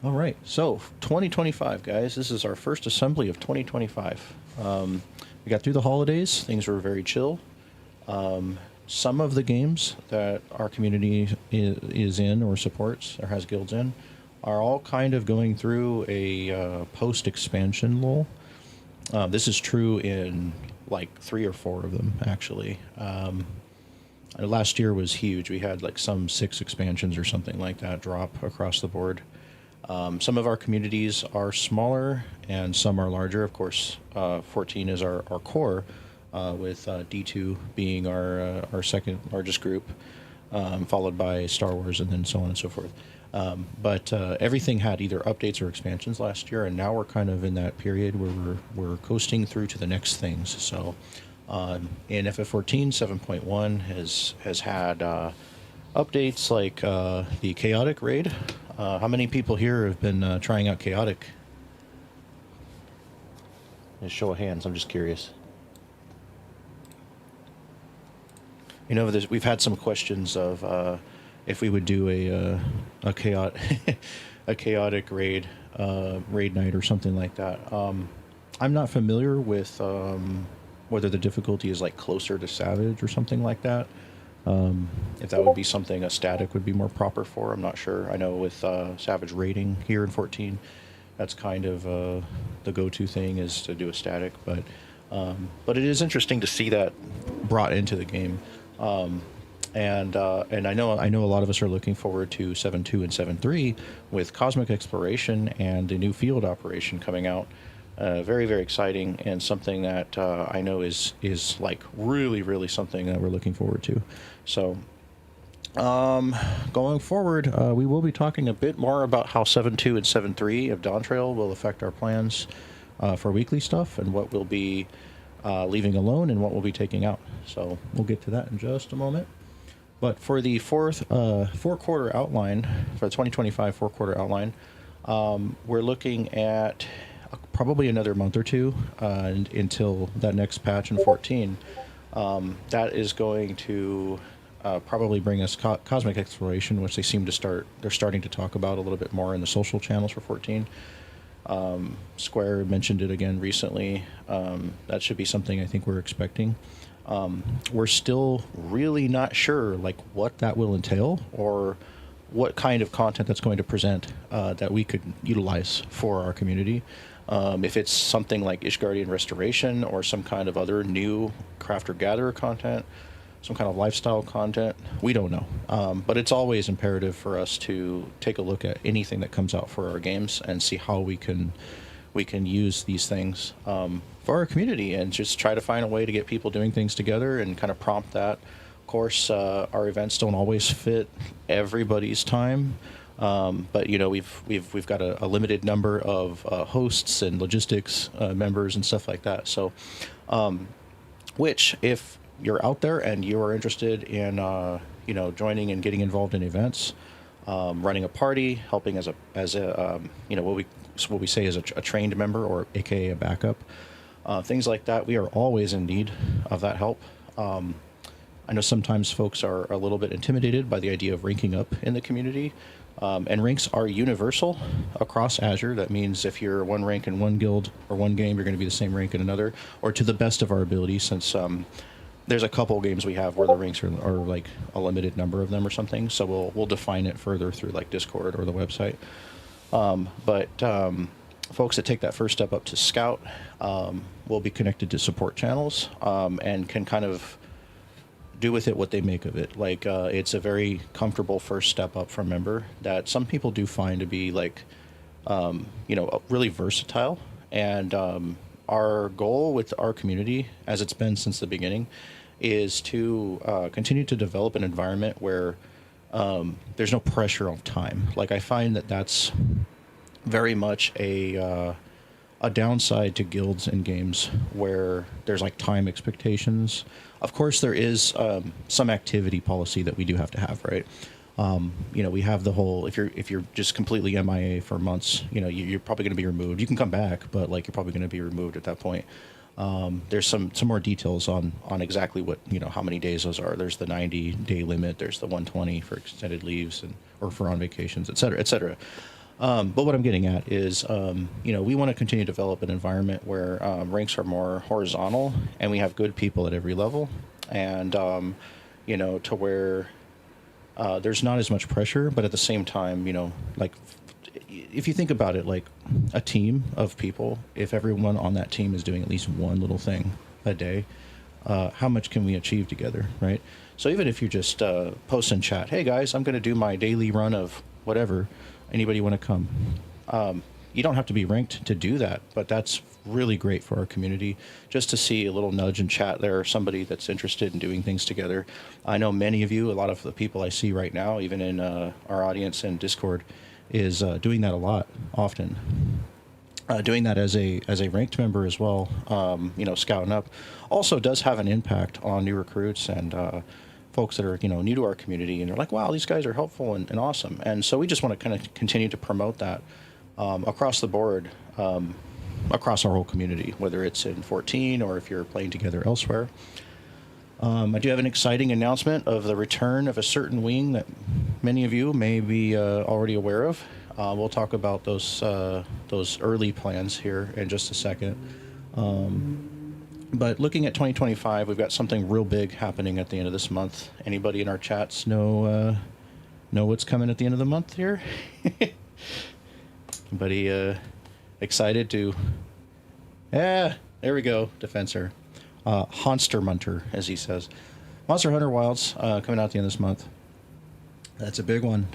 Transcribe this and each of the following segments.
All right, so 2025, guys. This is our first assembly of 2025. We got through the holidays. Things were very chill. Some of the games that our community is in or supports or has guilds in are all kind of going through a post-expansion lull. This is true in like three or four of them, actually. Last year was huge. We had like some six expansions or something like that drop across the board. Some of our communities are smaller and some are larger. Of course, 14 is our core, with D2 being our second largest group, followed by Star Wars and then so on and so forth. But everything had either updates or expansions last year, and now we're kind of in that period where we're coasting through to the next things. So in FF14, 7.1 has had updates like the Chaotic raid. How many people here have been trying out Chaotic? A show of hands, I'm just curious. You know, we've had some questions of if we would do a chaotic a chaotic raid night or something like that. I'm not familiar with whether the difficulty is like closer to Savage or something like that. If that would be something a static would be more proper for, I'm not sure. I know with Savage raiding here in 14, that's kind of the go-to thing is to do a static. But it is interesting to see that brought into the game. And I know a lot of us are looking forward to 7.2 and 7.3 with Cosmic Exploration and the new field operation coming out. Very, very exciting, and something that I know is like really, really something that we're looking forward to. So, going forward, we will be talking a bit more about how 7.2 and 7.3 of Dawntrail will affect our plans for weekly stuff, and what we'll be leaving alone and what we'll be taking out. So we'll get to that in just a moment. But for the four-quarter outline, for the 2025 four-quarter outline, we're looking at probably another month or two until that next patch in 14. That is going to probably bring us Cosmic Exploration, which they're starting to talk about a little bit more in the social channels for 14. Square mentioned it again recently. That should be something I think we're expecting. We're still really not sure like what that will entail or what kind of content that's going to present that we could utilize for our community. If it's something like Ishgardian Restoration or some kind of other new Crafter-Gatherer content, some kind of lifestyle content, we don't know. But it's always imperative for us to take a look at anything that comes out for our games and see how we can use these things for our community and just try to find a way to get people doing things together and kind of prompt that. Of course, our events don't always fit everybody's time. But you know we've got a limited number of hosts and logistics members and stuff like that. So, which if you're out there and you are interested in joining and getting involved in events, running a party, helping as a what we say is a trained member or AKA a backup, things like that, we are always in need of that help. I know sometimes folks are a little bit intimidated by the idea of ranking up in the community. And ranks are universal across Azure. That means if you're one rank in one guild or one game, you're going to be the same rank in another, or to the best of our ability, since there's a couple games we have where the ranks are like a limited number of them or something. So we'll define it further through like Discord or the website. But folks that take that first step up to Scout will be connected to support channels and can kind of do with it what they make of it. Like it's a very comfortable first step up from member that some people do find to be like really versatile. And our goal with our community, as it's been since the beginning, is to continue to develop an environment where there's no pressure on time. Like I find that that's very much a downside to guilds and games where there's like time expectations. Of course, there is some activity policy that we do have to have, right? We have the whole if you're just completely MIA for months, you're probably going to be removed. You can come back, but like you're probably going to be removed at that point. There's some more details on exactly what how many days those are. There's the 90-day limit. There's the 120 for extended leaves or for on vacations, et cetera, et cetera. But what I'm getting at is, we want to continue to develop an environment where ranks are more horizontal and we have good people at every level, and to where there's not as much pressure, but at the same time, like if you think about it, like a team of people, if everyone on that team is doing at least one little thing a day, how much can we achieve together, right? So even if you just post in chat, hey guys, I'm going to do my daily run of whatever, anybody want to come? You don't have to be ranked to do that, but that's really great for our community, just to see a little nudge in chat there, somebody that's interested in doing things together. I know many of you, a lot of the people I see right now, even in our audience and Discord, is doing that a lot, often. Doing that as a ranked member as well, scouting up, also does have an impact on new recruits and folks that are new to our community, and they're like, wow, these guys are helpful and awesome. And so we just want to kind of continue to promote that across the board, across our whole community, whether it's in 14 or if you're playing together elsewhere. I do have an exciting announcement of the return of a certain wing that many of you may be already aware of. We'll talk about those early plans here in just a second. But looking at 2025, we've got something real big happening at the end of this month. Anybody in our chats know what's coming at the end of the month here? Anybody excited to? Yeah, there we go, Defensor. Honster Munter, as he says. Monster Hunter Wilds coming out at the end of this month. That's a big one.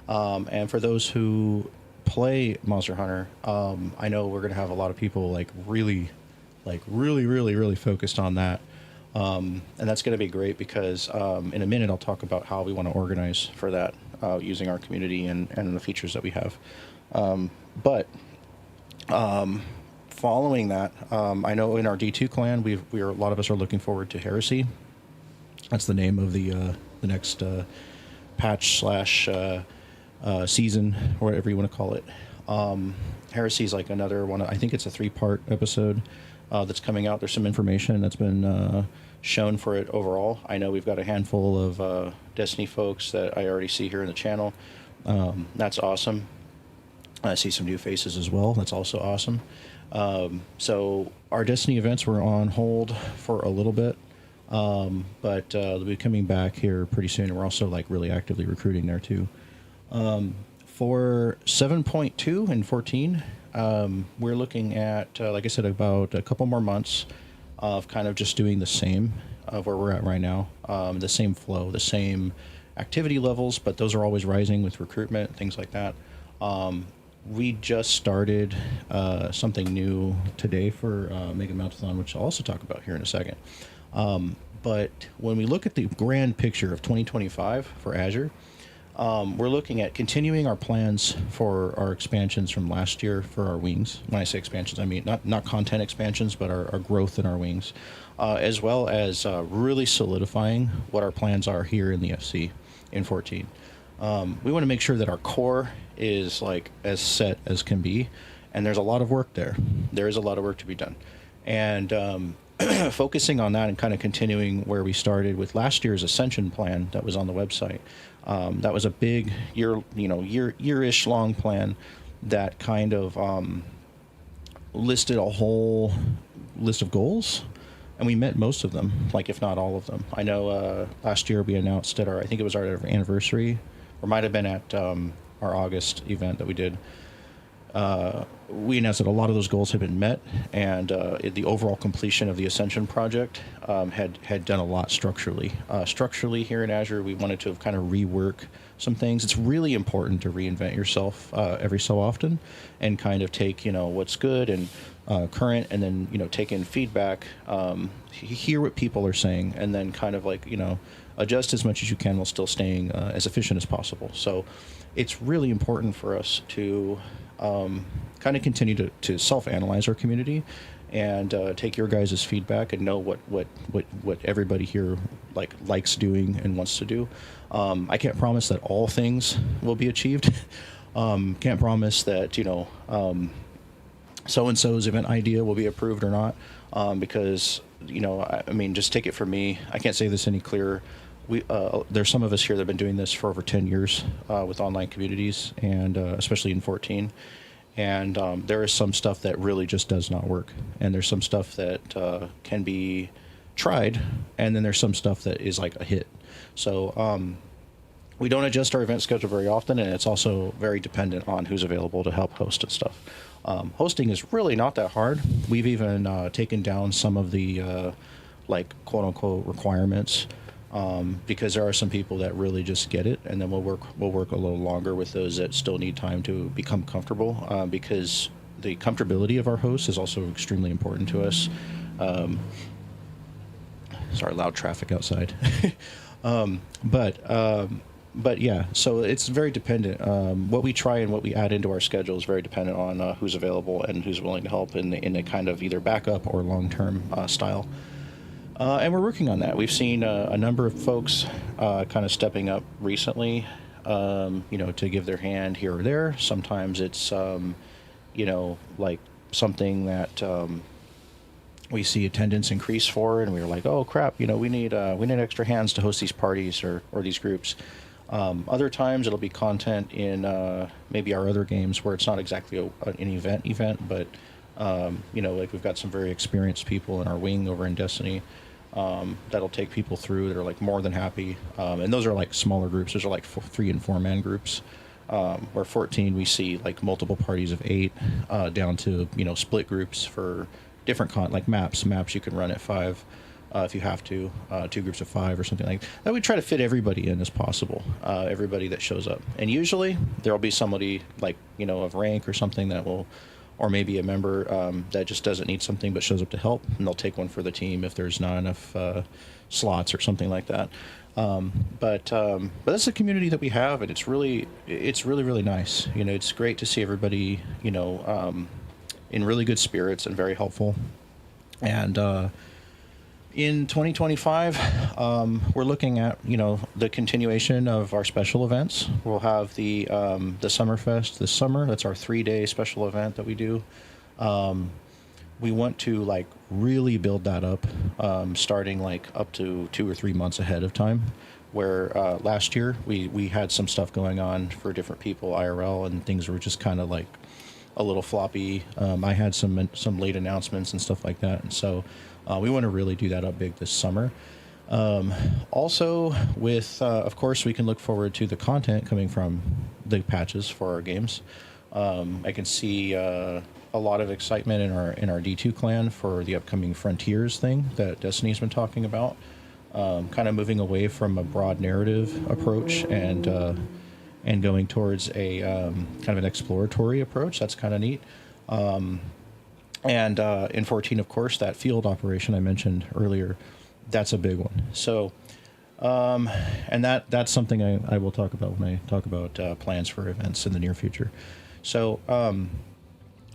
And for those who play Monster Hunter, I know we're going to have a lot of people really focused on that. And that's going to be great because in a minute I'll talk about how we want to organize for that using our community and the features that we have. But following that, I know in our D2 clan, a lot of us are looking forward to Heresy. That's the name of the next patch / season, or whatever you want to call it. Heresy is like another one. I think it's a 3-part episode that's coming out. There's some information that's been shown for it overall. I know we've got a handful of Destiny folks that I already see here in the channel. That's awesome. I see some new faces as well. That's also awesome. So our Destiny events were on hold for a little bit, but they'll be coming back here pretty soon. And we're also really actively recruiting there too. For 7.2 and 14, we're looking at, like I said, about a couple more months of kind of just doing the same of where we're at right now. The same flow, the same activity levels, but those are always rising with recruitment, things like that. We just started something new today for Mega Mountathon, which I'll also talk about here in a second. But when we look at the grand picture of 2025 for Azure, we're looking at continuing our plans for our expansions from last year for our wings. When I say expansions, I mean not content expansions, but our growth in our wings, as well as really solidifying what our plans are here in the FC in 14. We want to make sure that our core is as set as can be, and there's a lot of work there. There is a lot of work to be done, and focusing on that and kind of continuing where we started with last year's Ascension plan that was on the website. That was a big year-ish long plan that kind of listed a whole list of goals, and we met most of them, if not all of them. I know last year we announced at I think it was our anniversary, or might have been at our August event that we did. We announced that a lot of those goals had been met, and the overall completion of the Ascension project had done a lot structurally. Structurally here in Azure, we wanted to kind of rework some things. It's really important to reinvent yourself every so often, and kind of take what's good and current, and then take in feedback, hear what people are saying, and then kind of adjust as much as you can while still staying as efficient as possible. So it's really important for us to kind of continue to self-analyze our community and take your guys' feedback and know what everybody here likes doing and wants to do. I can't promise that all things will be achieved. Can't promise that so-and-so's event idea will be approved or not, because I mean, just take it from me. I can't say this any clearer. there's some of us here that have been doing this for over 10 years with online communities, and especially in 14. And there is some stuff that really just does not work, and there's some stuff that can be tried, and then there's some stuff that is like a hit. So we don't adjust our event schedule very often, and it's also very dependent on who's available to help host and stuff. Hosting is really not that hard. We've even taken down some of the like quote unquote requirements because there are some people that really just get it, and then we'll work a little longer with those that still need time to become comfortable because the comfortability of our hosts is also extremely important to us. Sorry, loud traffic outside. But yeah, so it's very dependent. What we try and what we add into our schedule is very dependent on who's available and who's willing to help in a kind of either backup or long-term style. And we're working on that. We've seen a number of folks kind of stepping up recently, to give their hand here or there. Sometimes it's, like something that we see attendance increase for, and we're like, oh crap, we need extra hands to host these parties or these groups. Other times it'll be content in maybe our other games where it's not exactly an event, but like we've got some very experienced people in our wing over in Destiny that'll take people through that are like more than happy. And those are like smaller groups. Those are like 3 and 4 man groups. Where 14 we see like multiple parties of 8 down to split groups for different like maps you can run at 5. If you have to, 2 groups of 5 or something like that. We try to fit everybody in as possible, everybody that shows up. And usually there'll be somebody like, of rank or something that will, or maybe a member that just doesn't need something but shows up to help, and they'll take one for the team if there's not enough slots or something like that. But that's the community that we have, and it's really nice. It's great to see everybody, in really good spirits and very helpful. And in 2025, we're looking at the continuation of our special events. We'll have the Summerfest this summer. That's our 3-day special event that we do. We want to like really build that up, starting like up to 2 or 3 months ahead of time. Where last year we had some stuff going on for different people IRL, and things were just kind of like a little floppy. I had some late announcements and stuff like that, and so. We want to really do that up big this summer. Also, with of course, we can look forward to the content coming from the patches for our games. I can see a lot of excitement in our D2 clan for the upcoming Frontiers thing that Destiny's been talking about. Kind of moving away from a broad narrative approach and going towards a kind of an exploratory approach. That's kind of neat. And in 14, of course, that field operation I mentioned earlier, that's a big one. So, and that's something I will talk about when I talk about plans for events in the near future. So,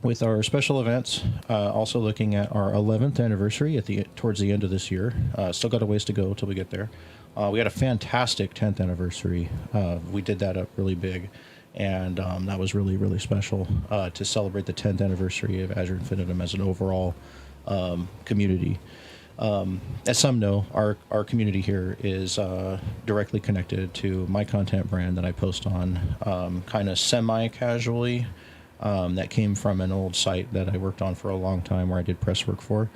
with our special events, also looking at our 11th anniversary towards the end of this year. Still got a ways to go till we get there. We had a fantastic 10th anniversary. We did that up really big. And that was really, really special to celebrate the 10th anniversary of Azure Infinitum as an overall community. As some know, our community here is directly connected to my content brand that I post on kind of semi-casually. That came from an old site that I worked on for a long time where I did press work for.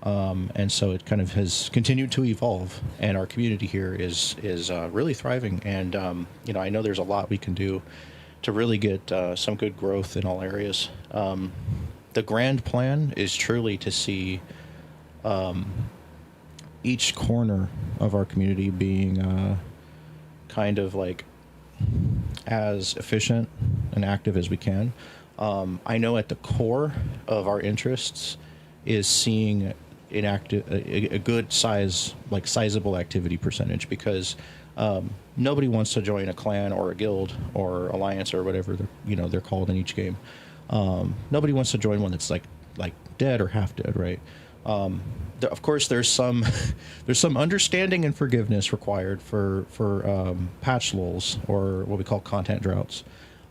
And so it kind of has continued to evolve, and our community here is really thriving. And, I know there's a lot we can do to really get some good growth in all areas. The grand plan is truly to see each corner of our community being kind of like as efficient and active as we can. I know at the core of our interests is seeing a good size, like sizable activity percentage, because nobody wants to join a clan or a guild or alliance or whatever they're called in each game. Nobody wants to join one that's like dead or half dead, right? Of course, there's some understanding and forgiveness required for patch lulls, or what we call content droughts.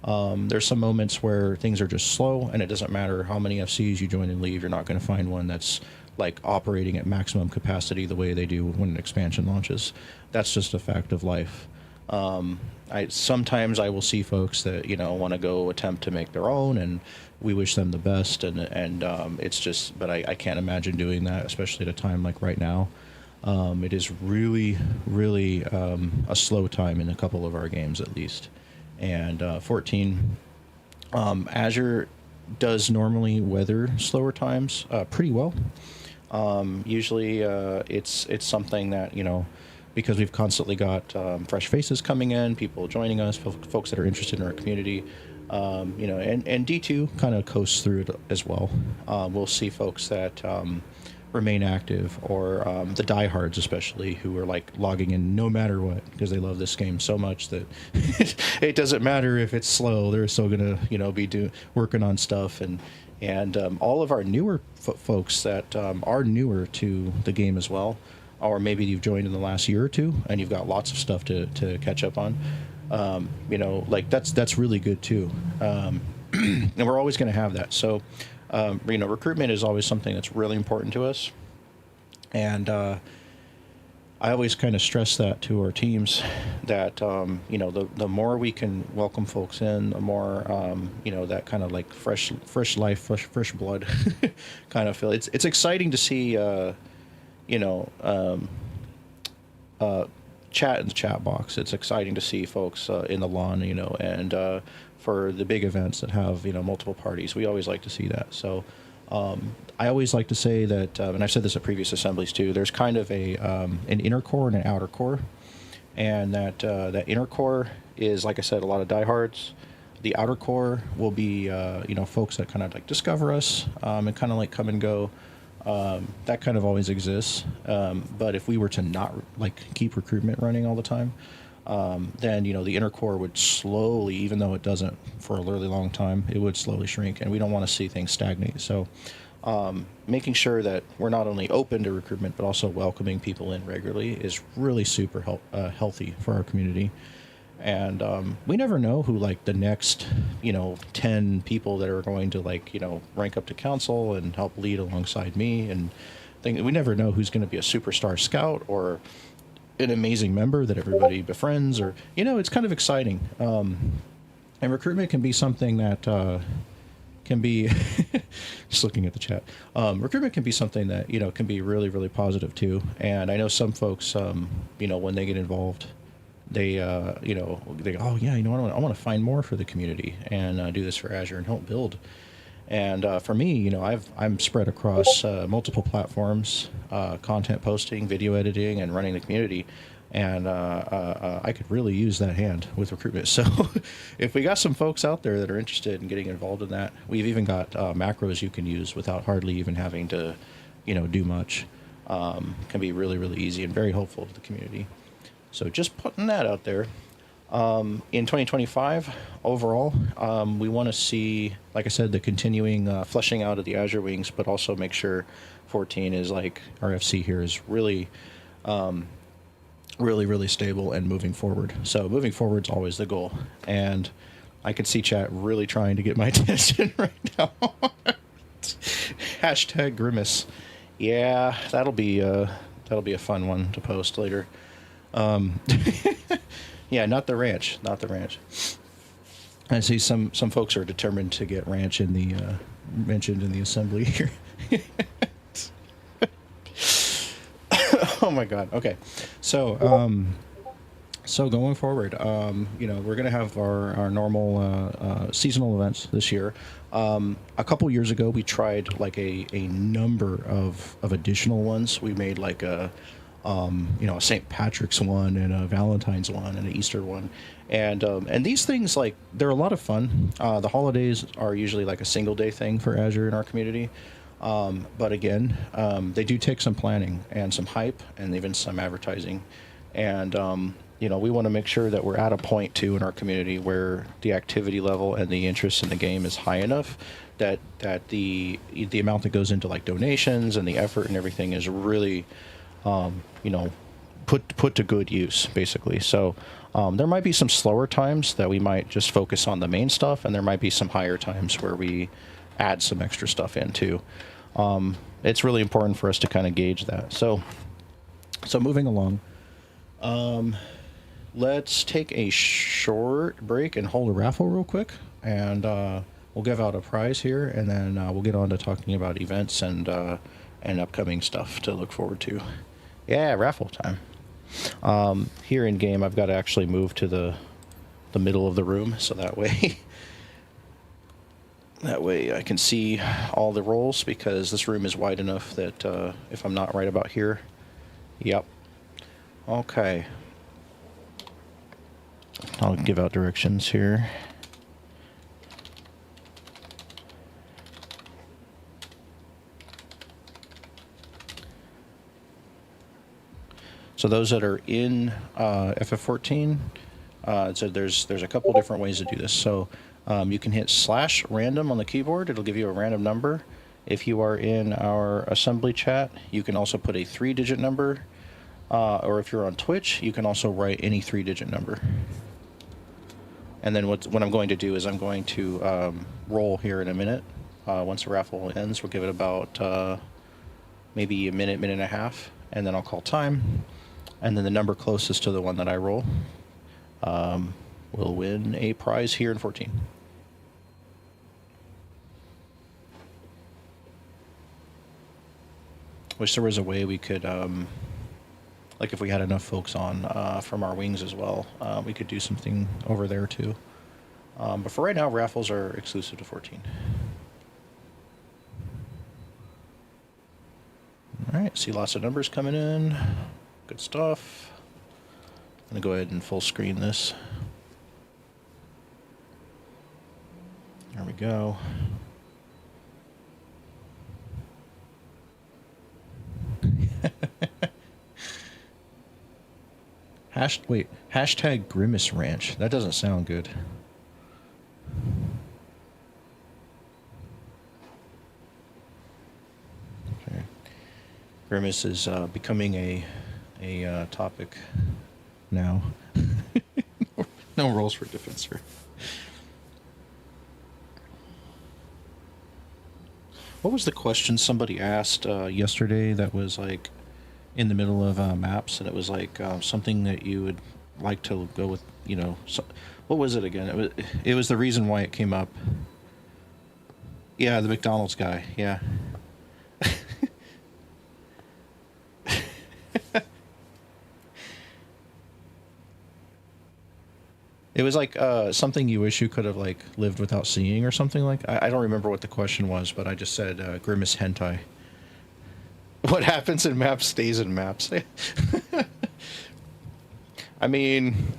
There's some moments where things are just slow, and it doesn't matter how many FCs you join and leave, you're not going to find one that's like operating at maximum capacity the way they do when an expansion launches. That's just a fact of life. I sometimes I will see folks that want to go attempt to make their own, and we wish them the best. And it's just, but I can't imagine doing that, especially at a time like right now. It is really, really a slow time in a couple of our games at least. And 14, Azure does normally weather slower times pretty well. Usually it's something that, because we've constantly got fresh faces coming in, people joining us, folks that are interested in our community, and D2 kind of coasts through it as well. We'll see folks that remain active, or the diehards especially, who are like logging in no matter what because they love this game so much that it doesn't matter if it's slow, they're still gonna be working on stuff. And all of our newer folks that are newer to the game as well, or maybe you've joined in the last year or two and you've got lots of stuff to catch up on, like that's really good too. And we're always going to have that. So recruitment is always something that's really important to us. And I always kind of stress that to our teams, that the more we can welcome folks in, the more that kind of like fresh life, fresh blood kind of feel. It's exciting to see chat in the chat box. It's exciting to see folks in the lawn, and for the big events that have multiple parties, we always like to see that. So I always like to say that, and I've said this at previous assemblies too, there's kind of an inner core and an outer core, and that inner core is, like I said, a lot of diehards. The outer core will be folks that kind of like discover us and kind of like come and go. That kind of always exists. But if we were to not keep recruitment running all the time, then the inner core would slowly, even though it doesn't for a really long time, it would slowly shrink, and we don't want to see things stagnate. So making sure that we're not only open to recruitment but also welcoming people in regularly is really super healthy for our community. And we never know who the next 10 people that are going to rank up to council and help lead alongside me, and we never know who's going to be a superstar scout or an amazing member that everybody befriends, or it's kind of exciting. And recruitment can be something that can be just looking at the chat. Recruitment can be something that can be really, really positive too. And I know some folks when they get involved, they they go, oh yeah, I want to find more for the community and do this for Azure and help build. And for me, I'm spread across multiple platforms, content posting, video editing, and running the community. And I could really use that hand with recruitment. So if we got some folks out there that are interested in getting involved in that, we've even got macros you can use without hardly even having to, do much. Can be really, really easy and very helpful to the community. So just putting that out there. In 2025, overall, we want to see, like I said, the continuing fleshing out of the Azure wings, but also make sure 14 is our FC here is really, really, really stable and moving forward. So moving forward is always the goal. And I can see chat really trying to get my attention right now. Hashtag grimace. Yeah, that'll be a fun one to post later. Yeah, not the ranch. I see some folks are determined to get ranch in the mentioned in the assembly here. Oh my God. Okay, so going forward, we're gonna have our normal seasonal events this year. A couple years ago, we tried a number of additional ones. We made a St. Patrick's one and a Valentine's one and an Easter one. And these things, they're a lot of fun. The holidays are usually a single day thing for Azure in our community. But again, they do take some planning and some hype and even some advertising. And, we want to make sure that we're at a point too in our community where the activity level and the interest in the game is high enough that the amount that goes into donations and the effort and everything is really, put to good use, basically. So there might be some slower times that we might just focus on the main stuff, and there might be some higher times where we add some extra stuff in too. it's really important for us to kind of gauge that. So moving along, let's take a short break and hold a raffle real quick, and we'll give out a prize here, and then we'll get on to talking about events and upcoming stuff to look forward to. Yeah, raffle time. Here in game, I've got to actually move to the middle of the room, so that way I can see all the rolls, because this room is wide enough that if I'm not right about here. Yep. Okay. I'll give out directions here. So those that are in FF14, so there's a couple different ways to do this. So you can hit /random on the keyboard. It'll give you a random number. If you are in our assembly chat, you can also put a 3-digit number. Or if you're on Twitch, you can also write any 3-digit number. And then what I'm going to do is I'm going to roll here in a minute. Once the raffle ends, we'll give it about maybe a minute and a half, and then I'll call time. And then the number closest to the one that I roll will win a prize here in 14. Wish there was a way we could, like if we had enough folks on from our wings as well, we could do something over there too. But for right now, raffles are exclusive to 14. All right, see lots of numbers coming in. Good stuff. I'm going to go ahead and full screen this. There we go. Hashtag Grimace Ranch. That doesn't sound good. Okay. Grimace is becoming a topic now. No roles for defensor. What was the question somebody asked yesterday that was like in the middle of maps, and it was like something that you would like to go with, you know, so, what was it again? It was the reason why it came up. Yeah, the McDonald's guy, yeah. It was like something you wish you could have like lived without seeing or something like. I don't remember what the question was, but I just said Grimace hentai. What happens in maps stays in maps. I mean,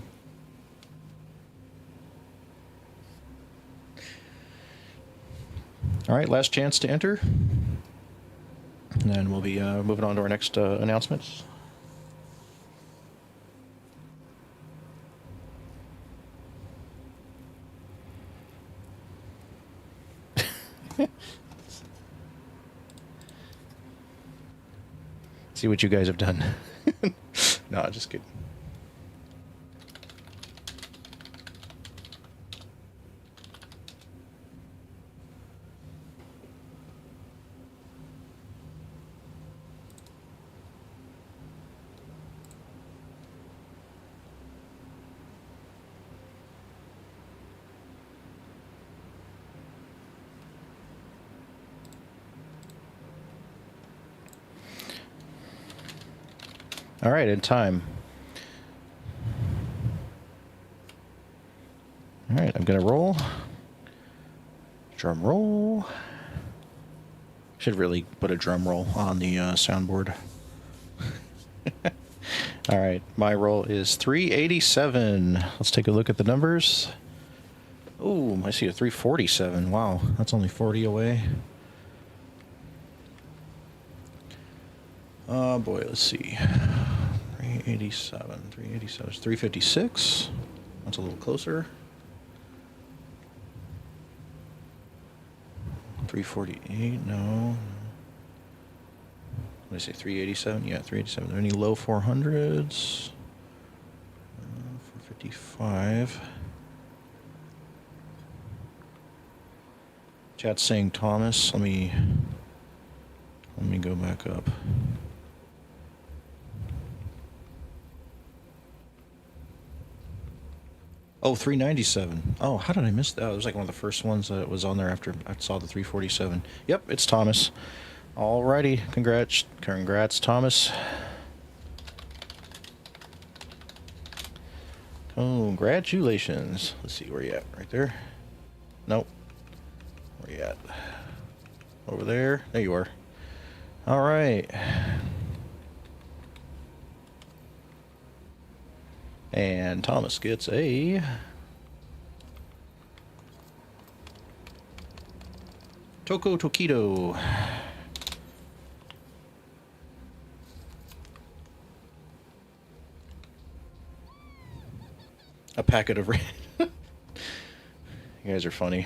all right, last chance to enter, and then we'll be moving on to our next announcements. See what you guys have done. No, just kidding. All right, in time. All right, I'm going to roll. Drum roll. Should really put a drum roll on the soundboard. All right, my roll is 387. Let's take a look at the numbers. Ooh, I see a 347. Wow, that's only 40 away. Oh boy, let's see. 387. 387 is 356. That's a little closer. 348. No. What did I say? 387. Yeah, 387. Are there any low 400s? 455. Chat's saying Thomas. Let me Let me go back up. Oh, 397. Oh, how did I miss that? It was like one of the first ones that was on there after I saw the 347. Yep, it's Thomas. Alrighty, congrats, Thomas. Congratulations. Let's see where you at. Right there. Nope. Where you at? Over there. There you are. All right. And Thomas gets a Toko Tokido. A packet of... You guys are funny.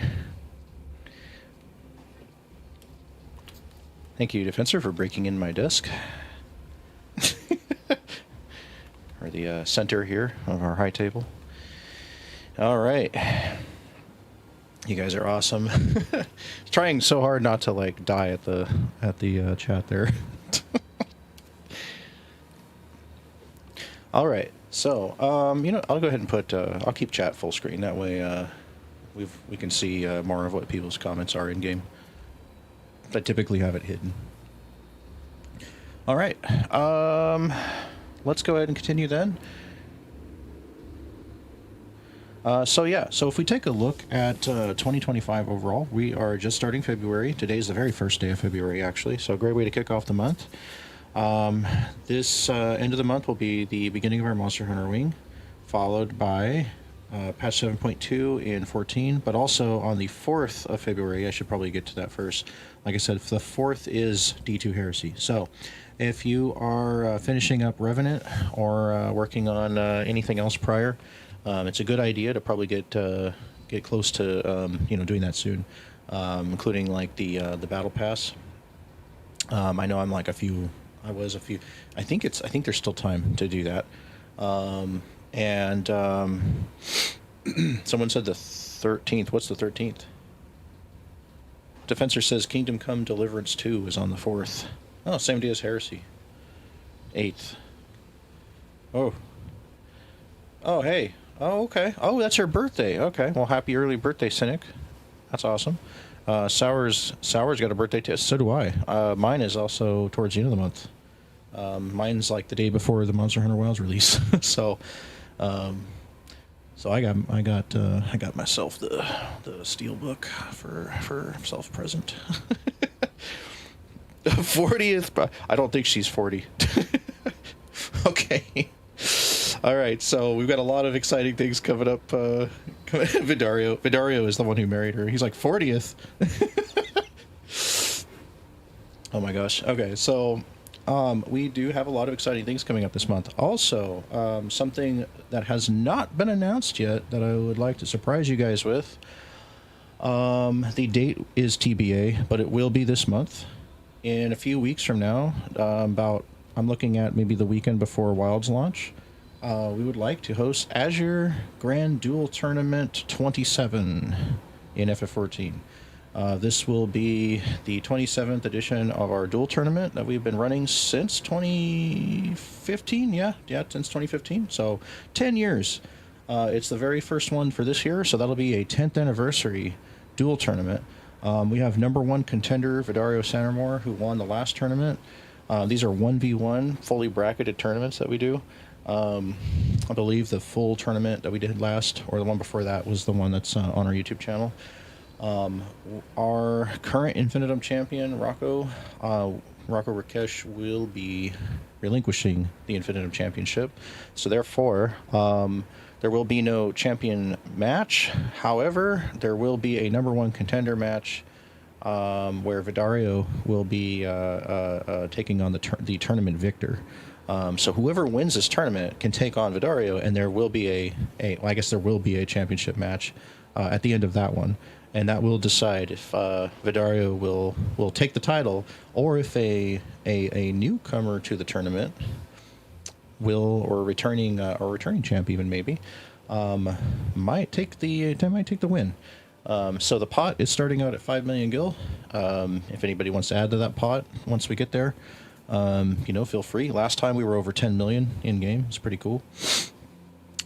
Thank you, Defensor, for breaking in my desk. Or the center here of our high table. All right. You guys are awesome. Trying so hard not to like die at the chat there. All right. So, you know, I'll go ahead and put I'll keep chat full screen. That way we can see more of what people's comments are in game. I typically have it hidden. All right. Let's go ahead and continue then. So if we take a look at 2025 overall, we are just starting February. Today's the very first day of February, actually, so a great way to kick off the month. This end of the month will be the beginning of our Monster Hunter Wing, followed by patch 7.2 in 14, but also on the 4th of February, I should probably get to that first. Like I said, the 4th is D2 Heresy. So if you are finishing up Revenant or working on anything else prior, it's a good idea to probably get close to doing that soon, including like the Battle Pass. I know I'm like a few. I think there's still time to do that. Someone said the 13th. What's the 13th? Defensor says Kingdom Come Deliverance 2 is on the 4th. Oh, same day as Heresy. 8th. Oh, hey. Oh, okay. Oh, that's her birthday. Okay. Well, happy early birthday, Cynic. That's awesome. Sour's got a birthday too. So do I. Mine is also towards the end of the month. Mine's like the day before the Monster Hunter Wilds release. So I got myself the Steelbook for self present. 40th. I don't think she's 40. Okay. All right, so we've got a lot of exciting things coming up. Vidario is the one who married her. He's like 40th. Oh my gosh. Okay, so we do have a lot of exciting things coming up this month. Also, something that has not been announced yet that I would like to surprise you guys with. The date is TBA, but it will be this month. In a few weeks from now, I'm looking at maybe the weekend before Wilds launch. We would like to host Azure Grand Duel Tournament 27 in FF14. This will be the 27th edition of our duel tournament that we've been running since 2015. Yeah, since 2015. So 10 years. It's the very first one for this year, so that'll be a 10th anniversary duel tournament. We have #1 contender Vidario Sandermore, who won the last tournament. These are 1v1 fully bracketed tournaments that we do. I believe the full tournament that we did last, or the one before that, was the one that's on our YouTube channel. Our current Infinitum champion, Rocco Rakesh, will be relinquishing the Infinitum championship. So therefore, there will be no champion match. However, there will be a #1 contender match where Vidario will be taking on the tournament victor. So whoever wins this tournament can take on Vidario, and there will be I guess there will be a championship match at the end of that one, and that will decide if Vidario will take the title, or if a newcomer to the tournament or returning champ even maybe might take the win. So the pot is starting out at 5 million gil. If anybody wants to add to that pot once we get there, feel free. Last time we were over 10 million in game. It's pretty cool.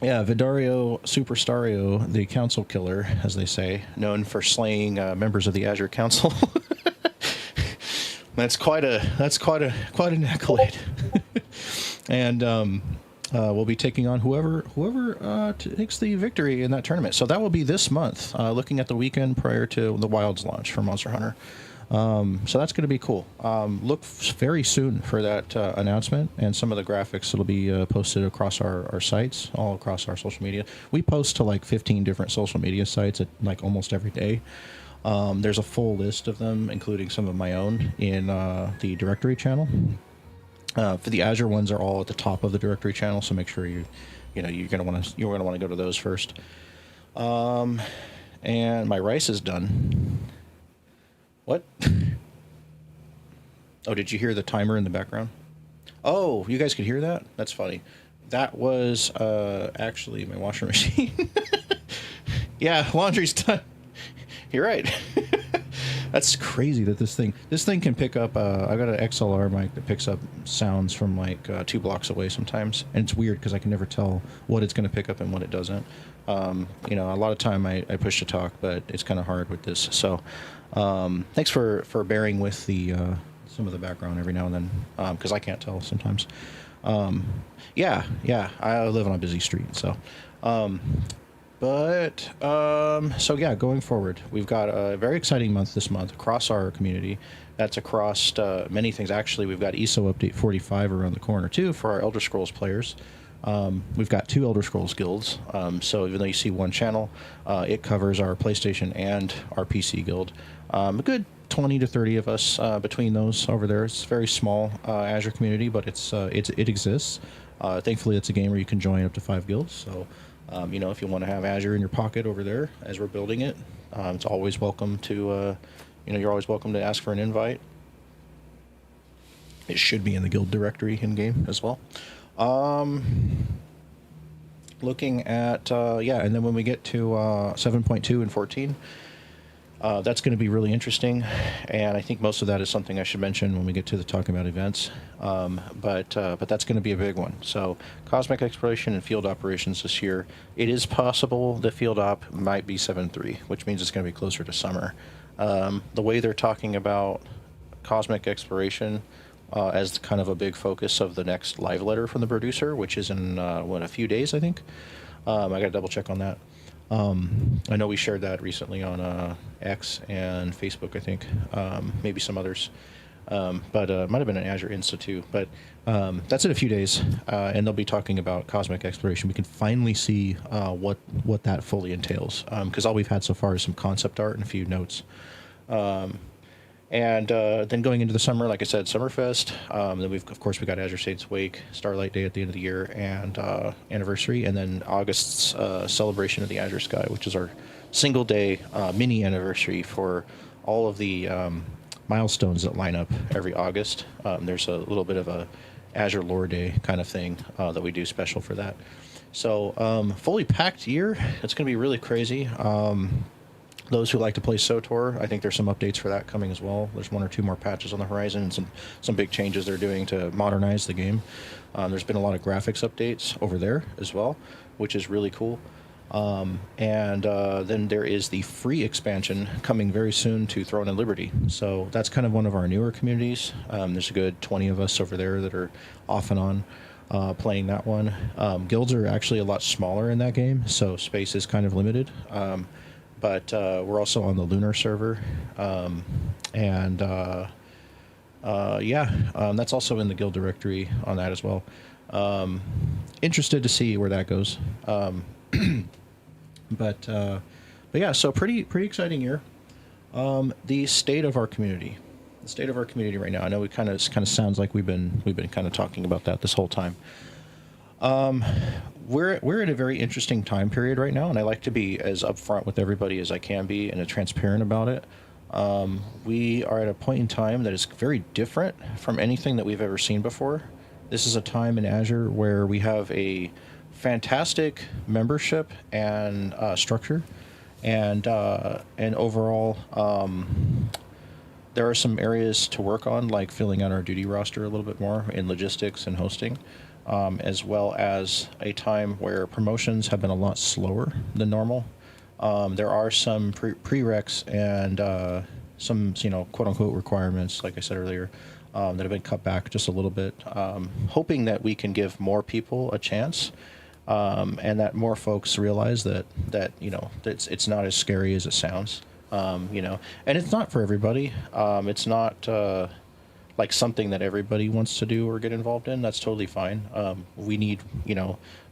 Yeah, Vidario Superstario, the council killer, as they say, known for slaying members of the Azure Council. That's quite an accolade. And we'll be taking on whoever takes the victory in that tournament. So that will be this month, looking at the weekend prior to the Wilds launch for Monster Hunter. So that's going to be cool. Look very soon for that announcement and some of the graphics that'll be posted across our sites, all across our social media. We post to like 15 different social media sites at like almost every day. There's a full list of them, including some of my own, in the directory channel. For the Azure ones are all at the top of the directory channel, so make sure you're gonna want to go to those first. And my rice is done. What? Oh, did you hear the timer in the background? Oh, you guys could hear that? That's funny. That was actually my washing machine. Yeah, laundry's done. You're right. That's crazy that this thing can pick up. I got an XLR mic that picks up sounds from like 2 blocks away sometimes, and it's weird because I can never tell what it's going to pick up and what it doesn't. A lot of time I push to talk, but it's kind of hard with this. So thanks for bearing with the some of the background every now and then, because I can't tell sometimes. Yeah, I live on a busy street, so. So yeah, going forward, we've got a very exciting month this month across our community. That's across many things. Actually, we've got ESO Update 45 around the corner, too, for our Elder Scrolls players. We've got 2 Elder Scrolls guilds, so even though you see one channel, it covers our PlayStation and our PC guild. A good 20 to 30 of us between those over there. It's a very small Azure community, but it exists. Thankfully, it's a game where you can join up to 5 guilds, so... if you want to have Azure in your pocket over there as we're building it, it's always welcome to, you're always welcome to ask for an invite. It should be in the guild directory in game as well. Looking at, and then when we get to 7.2 and 14, that's going to be really interesting, and I think most of that is something I should mention when we get to the talking about events. But that's going to be a big one. So cosmic exploration and field operations this year. It is possible the field op might be 7.3, which means it's going to be closer to summer. The way they're talking about cosmic exploration as kind of a big focus of the next live letter from the producer, which is in a few days, I think. I got to double check on that. I know we shared that recently on X and Facebook, I think, maybe some others, but it might have been an Azure Insta too. But that's in a few days, and they'll be talking about cosmic exploration. We can finally see what that fully entails, because all we've had so far is some concept art and a few notes. And then going into the summer, like I said, Summerfest. Then we got Azure Saints Wake, Starlight Day at the end of the year, and anniversary, and then August's celebration of the Azure Sky, which is our single day mini anniversary for all of the milestones that line up every August. There's a little bit of a Azure Lore Day kind of thing that we do special for that. So fully packed year. It's going to be really crazy. Those who like to play SOTOR, I think there's some updates for that coming as well. There's 1 or 2 more patches on the horizon, and some big changes they're doing to modernize the game. There's been a lot of graphics updates over there as well, which is really cool. And then there is the free expansion coming very soon to Throne and Liberty. So that's kind of one of our newer communities. There's a good 20 of us over there that are off and on playing that one. Guilds are actually a lot smaller in that game, so space is kind of limited. But we're also on the Lunar server, and that's also in the guild directory on that as well. Interested to see where that goes. But yeah, so pretty exciting year. The state of our community, right now. I know we kind of sounds like we've been kind of talking about that this whole time. We're at a very interesting time period right now, and I like to be as upfront with everybody as I can be and as transparent about it. We are at a point in time that is very different from anything that we've ever seen before. This is a time in Azure where we have a fantastic membership and structure, and overall, there are some areas to work on, like filling out our duty roster a little bit more in logistics and hosting, as well as a time where promotions have been a lot slower than normal. There are some prereqs and some, quote unquote requirements, like I said earlier, that have been cut back just a little bit, hoping that we can give more people a chance, and that more folks realize that it's not as scary as it sounds. And it's not for everybody. It's not like something that everybody wants to do or get involved in. That's totally fine. We need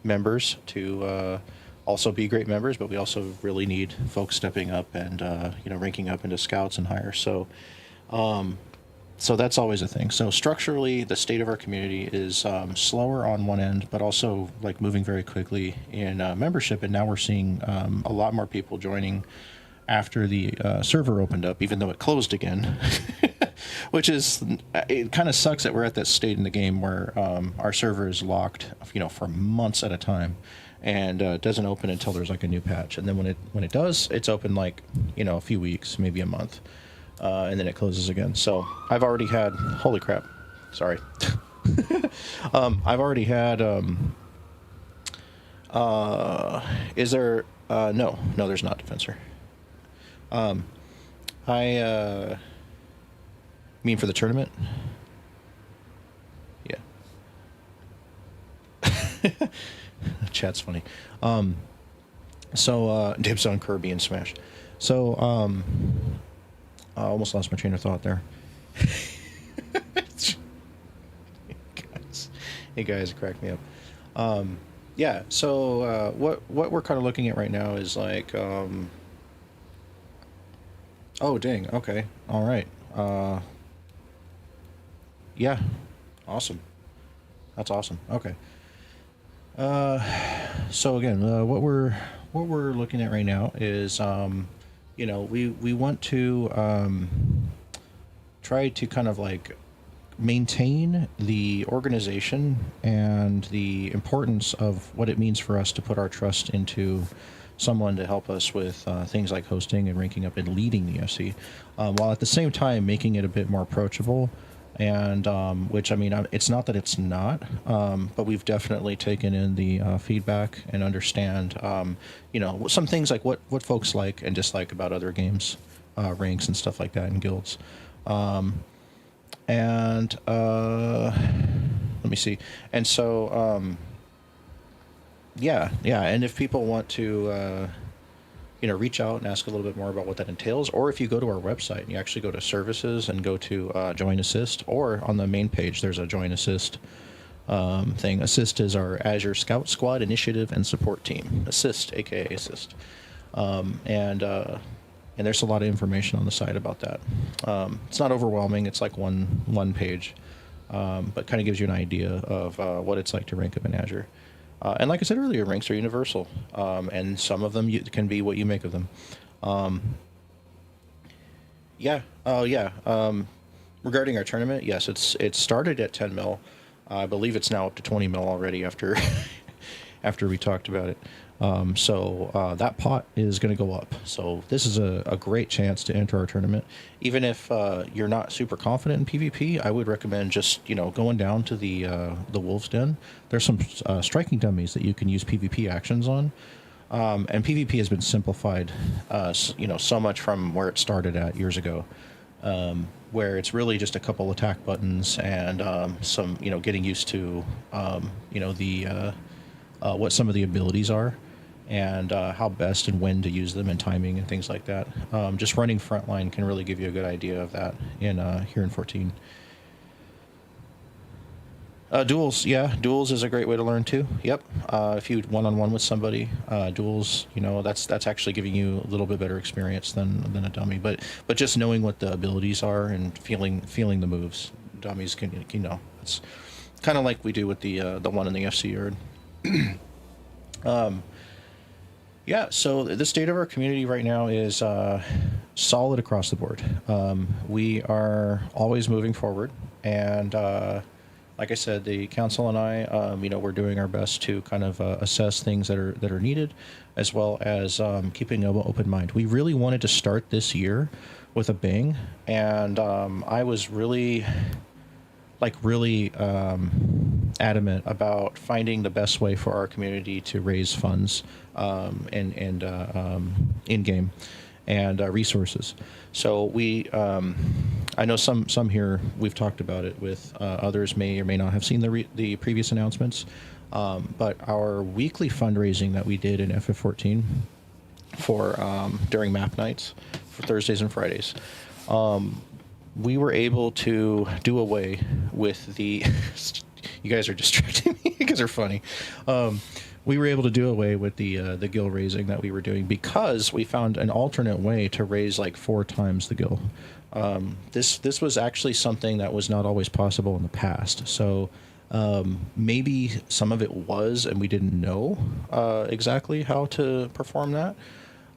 members to also be great members, but we also really need folks stepping up and ranking up into scouts and higher. So that's always a thing. So structurally, the state of our community is slower on one end, but also like moving very quickly in membership. And now we're seeing a lot more people joining after the server opened up, even though it closed again. Which is, it kind of sucks that we're at that state in the game where our server is locked, for months at a time, and doesn't open until there's like a new patch. And then when it does, it's open like a few weeks, maybe a month. And then it closes again. So I've already had, holy crap, sorry. I've already had, is there, no, there's not, Defensor. I mean for the tournament? Yeah. Chat's funny. So, dibs on Kirby and Smash. So, I almost lost my train of thought there. You guys crack me up. Yeah, so what we're kind of looking at right now is like, oh dang, okay, all right. Yeah, awesome. That's awesome. Okay. So again, what we're looking at right now is we want to try to kind of like maintain the organization and the importance of what it means for us to put our trust into someone to help us with things like hosting and ranking up and leading the FC, while at the same time making it a bit more approachable. And which, I mean, it's not that it's not, but we've definitely taken in the feedback and understand, some things like what folks like and dislike about other games, ranks and stuff like that in guilds. And let me see. And so, yeah. And if people want to, reach out and ask a little bit more about what that entails, or if you go to our website and you actually go to services and go to join assist, or on the main page there's a join assist thing. Assist is our Azure Scout Squad Initiative and Support Team. Assist, aka Assist, and there's a lot of information on the site about that. It's not overwhelming. It's like one page, but kind of gives you an idea of what it's like to rank up in Azure. And like I said earlier, ranks are universal, and some of them can be what you make of them. Regarding our tournament, yes, it started at 10 mil. I believe it's now up to 20 mil already after after we talked about it. So that pot is going to go up. So this is a great chance to enter our tournament. Even if you're not super confident in PvP, I would recommend just going down to the Wolves Den. There's some striking dummies that you can use PvP actions on, and PvP has been simplified, so much from where it started at years ago, where it's really just a couple attack buttons and some getting used to what some of the abilities are, and how best and when to use them and timing and things like that. Just running frontline can really give you a good idea of that in here in 14. Duels, yeah, duels is a great way to learn too. Yep, if you one-on-one with somebody, duels, that's actually giving you a little bit better experience than a dummy. But just knowing what the abilities are and feeling the moves, dummies can it's kind of like we do with the one in the FC yard. Yeah, so the state of our community right now is solid across the board. We are always moving forward, and like I said, the council and I, we're doing our best to kind of assess things that are needed, as well as keeping an open mind. We really wanted to start this year with a bang, and I was really adamant about finding the best way for our community to raise funds and in game and resources. So I know some here, we've talked about it with others may or may not have seen the previous announcements, but our weekly fundraising that we did in FF14 for during map nights for Thursdays and Fridays, we were able to do away with the you guys are distracting me. You guys are funny. We were able to do away with the gill raising that we were doing because we found an alternate way to raise like 4 times the gill. This was actually something that was not always possible in the past. So maybe some of it was, and we didn't know exactly how to perform that.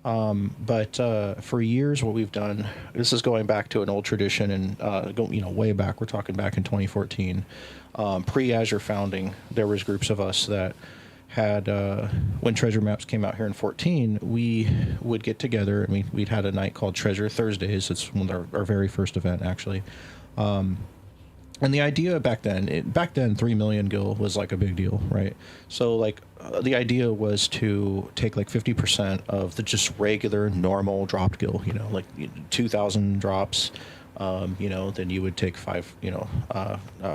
But for years, what we've done, this is going back to an old tradition, and way back. We're talking back in 2014, pre-Azure founding. There was groups of us that had, when Treasure Maps came out here in 14, we would get together, and we'd had a night called Treasure Thursdays. It's our very first event, actually. And the idea back then, 3 million gil was like a big deal, right? So like the idea was to take like 50% of the just regular normal dropped gil, like 2,000 drops, then you would take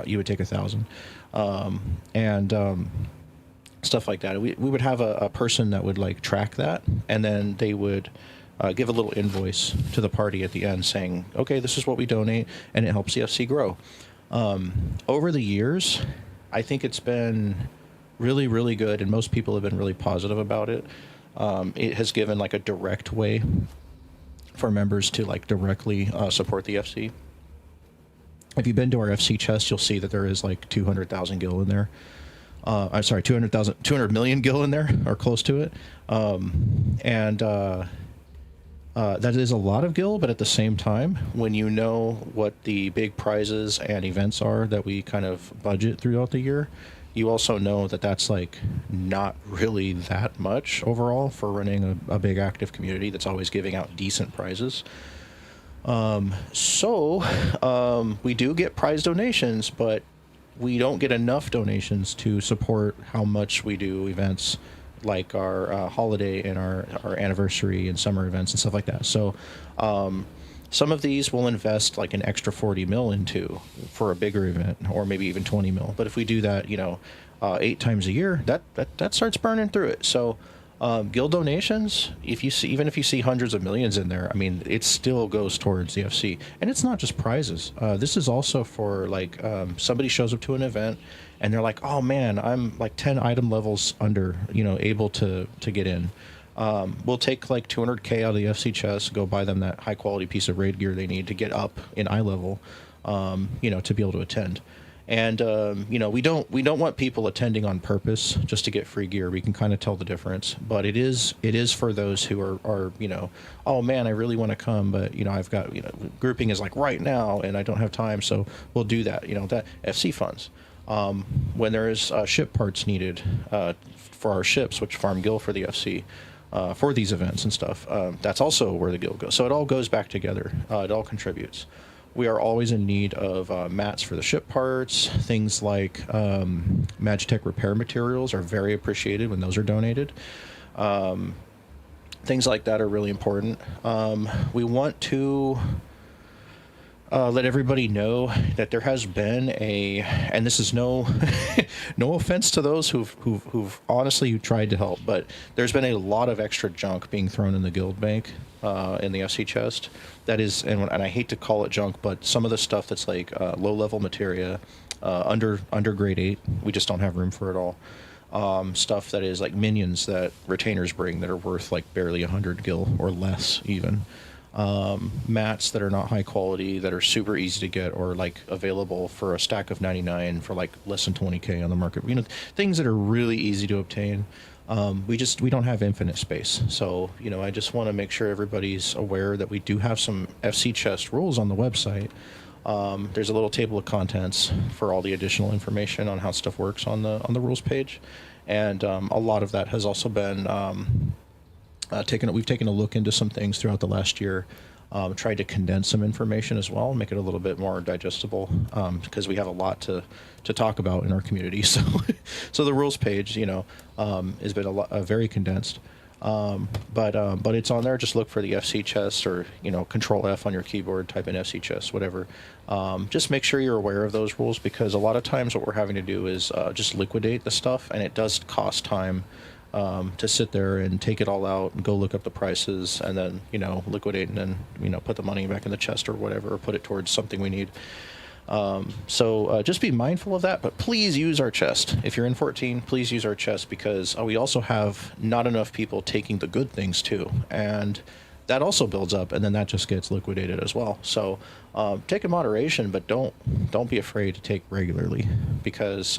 you would take 1,000, and stuff like that. We would have a person that would like track that, and then they would give a little invoice to the party at the end saying, okay, this is what we donate, and it helps the FC grow. Over the years, I think it's been really, really good, and most people have been really positive about it. It has given like a direct way for members to like directly support the FC. If you've been to our FC chest, you'll see that there is like 200,000 gil in there. I'm sorry, 200 million gil in there, or close to it. That is a lot of gil, but at the same time, when you know what the big prizes and events are that we kind of budget throughout the year, you also know that that's like not really that much overall for running a big active community that's always giving out decent prizes. We do get prize donations, but we don't get enough donations to support how much we do events like our holiday and our anniversary and summer events and stuff like that. So some of these we'll invest like an extra 40 mil into for a bigger event, or maybe even 20 mil. But if we do that, 8 times a year, that starts burning through it. So guild donations, even if you see hundreds of millions in there, I mean, it still goes towards the FC. And it's not just prizes. This is also for like somebody shows up to an event and they're like, oh man, I'm like 10 item levels under, able to get in. We'll take like 200K out of the FC chest, go buy them that high quality piece of raid gear they need to get up in eye level, to be able to attend. And we don't want people attending on purpose just to get free gear. We can kind of tell the difference, but it is for those who are oh man, I really want to come, but I've got grouping is like right now and I don't have time, so we'll do that. That FC funds. When there is ship parts needed for our ships, which farm gil for the FC for these events and stuff, that's also where the gil goes. So it all goes back together. It all contributes. We are always in need of mats for the ship parts. Things like Magitech repair materials are very appreciated when those are donated. Things like that are really important. We want to let everybody know that there has been and this is no no offense to those who've honestly tried to help, but there's been a lot of extra junk being thrown in the guild bank in the FC chest. That is, and I hate to call it junk, but some of the stuff that's like low level materia, under grade 8, we just don't have room for it all. Stuff that is like minions that retainers bring that are worth like barely 100 gil or less even. Mats that are not high quality, that are super easy to get, or like available for a stack of 99 for like less than 20K on the market. Things that are really easy to obtain. We don't have infinite space. So, I just want to make sure everybody's aware that we do have some FC chest rules on the website. There's a little table of contents for all the additional information on how stuff works on the rules page, and a lot of that has also been we've taken a look into some things throughout the last year, tried to condense some information as well, make it a little bit more digestible, because we have a lot to talk about in our community. So, so the rules page, has been very condensed. But it's on there. Just look for the FC chest, or Control F on your keyboard, type in FC chest, whatever. Just make sure you're aware of those rules, because a lot of times what we're having to do is just liquidate the stuff, and it does cost time to sit there and take it all out and go look up the prices, and then liquidate, and then put the money back in the chest or whatever, or put it towards something we need. So just be mindful of that, but please use our chest. If you're in 14, please use our chest, because we also have not enough people taking the good things too, and that also builds up, and then that just gets liquidated as well. So take in moderation, but don't be afraid to take regularly, because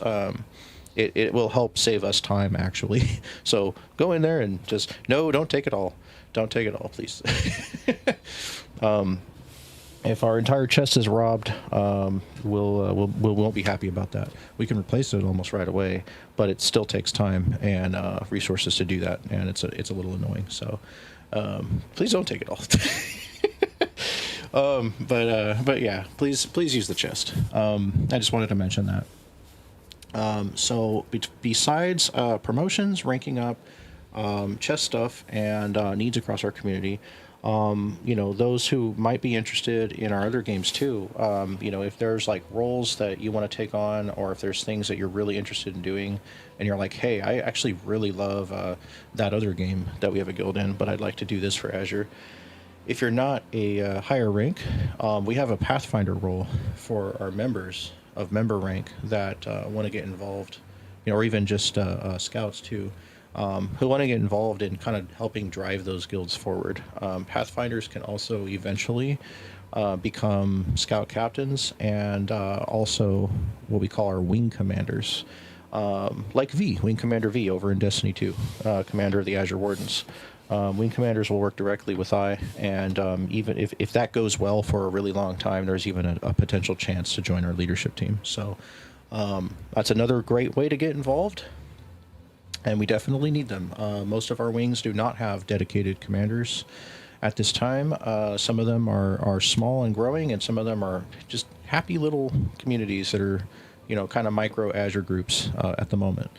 it will help save us time, actually. So go in there and just, no, don't take it all. Don't take it all, please. If our entire chest is robbed, we won't be happy about that. We can replace it almost right away, but it still takes time and resources to do that, and it's a little annoying. So please don't take it all. But yeah, please use the chest. I just wanted to mention that. So besides promotions, ranking up, chest stuff, and needs across our community, those who might be interested in our other games too, if there's like roles that you want to take on, or if there's things that you're really interested in doing, and you're like, hey, I actually really love that other game that we have a guild in, but I'd like to do this for Azure. If you're not a higher rank, we have a Pathfinder role for our members of member rank that want to get involved, or even just scouts too, who want to get involved in kind of helping drive those guilds forward. Pathfinders can also eventually become scout captains, and also what we call our wing commanders, like Wing Commander V over in Destiny 2, commander of the Azure Wardens. Wing commanders will work directly with I, and even if that goes well for a really long time, there's even a potential chance to join our leadership team. So that's another great way to get involved, and we definitely need them. Most of our wings do not have dedicated commanders at this time. Some of them are small and growing, and some of them are just happy little communities that are, kind of micro Azure groups at the moment.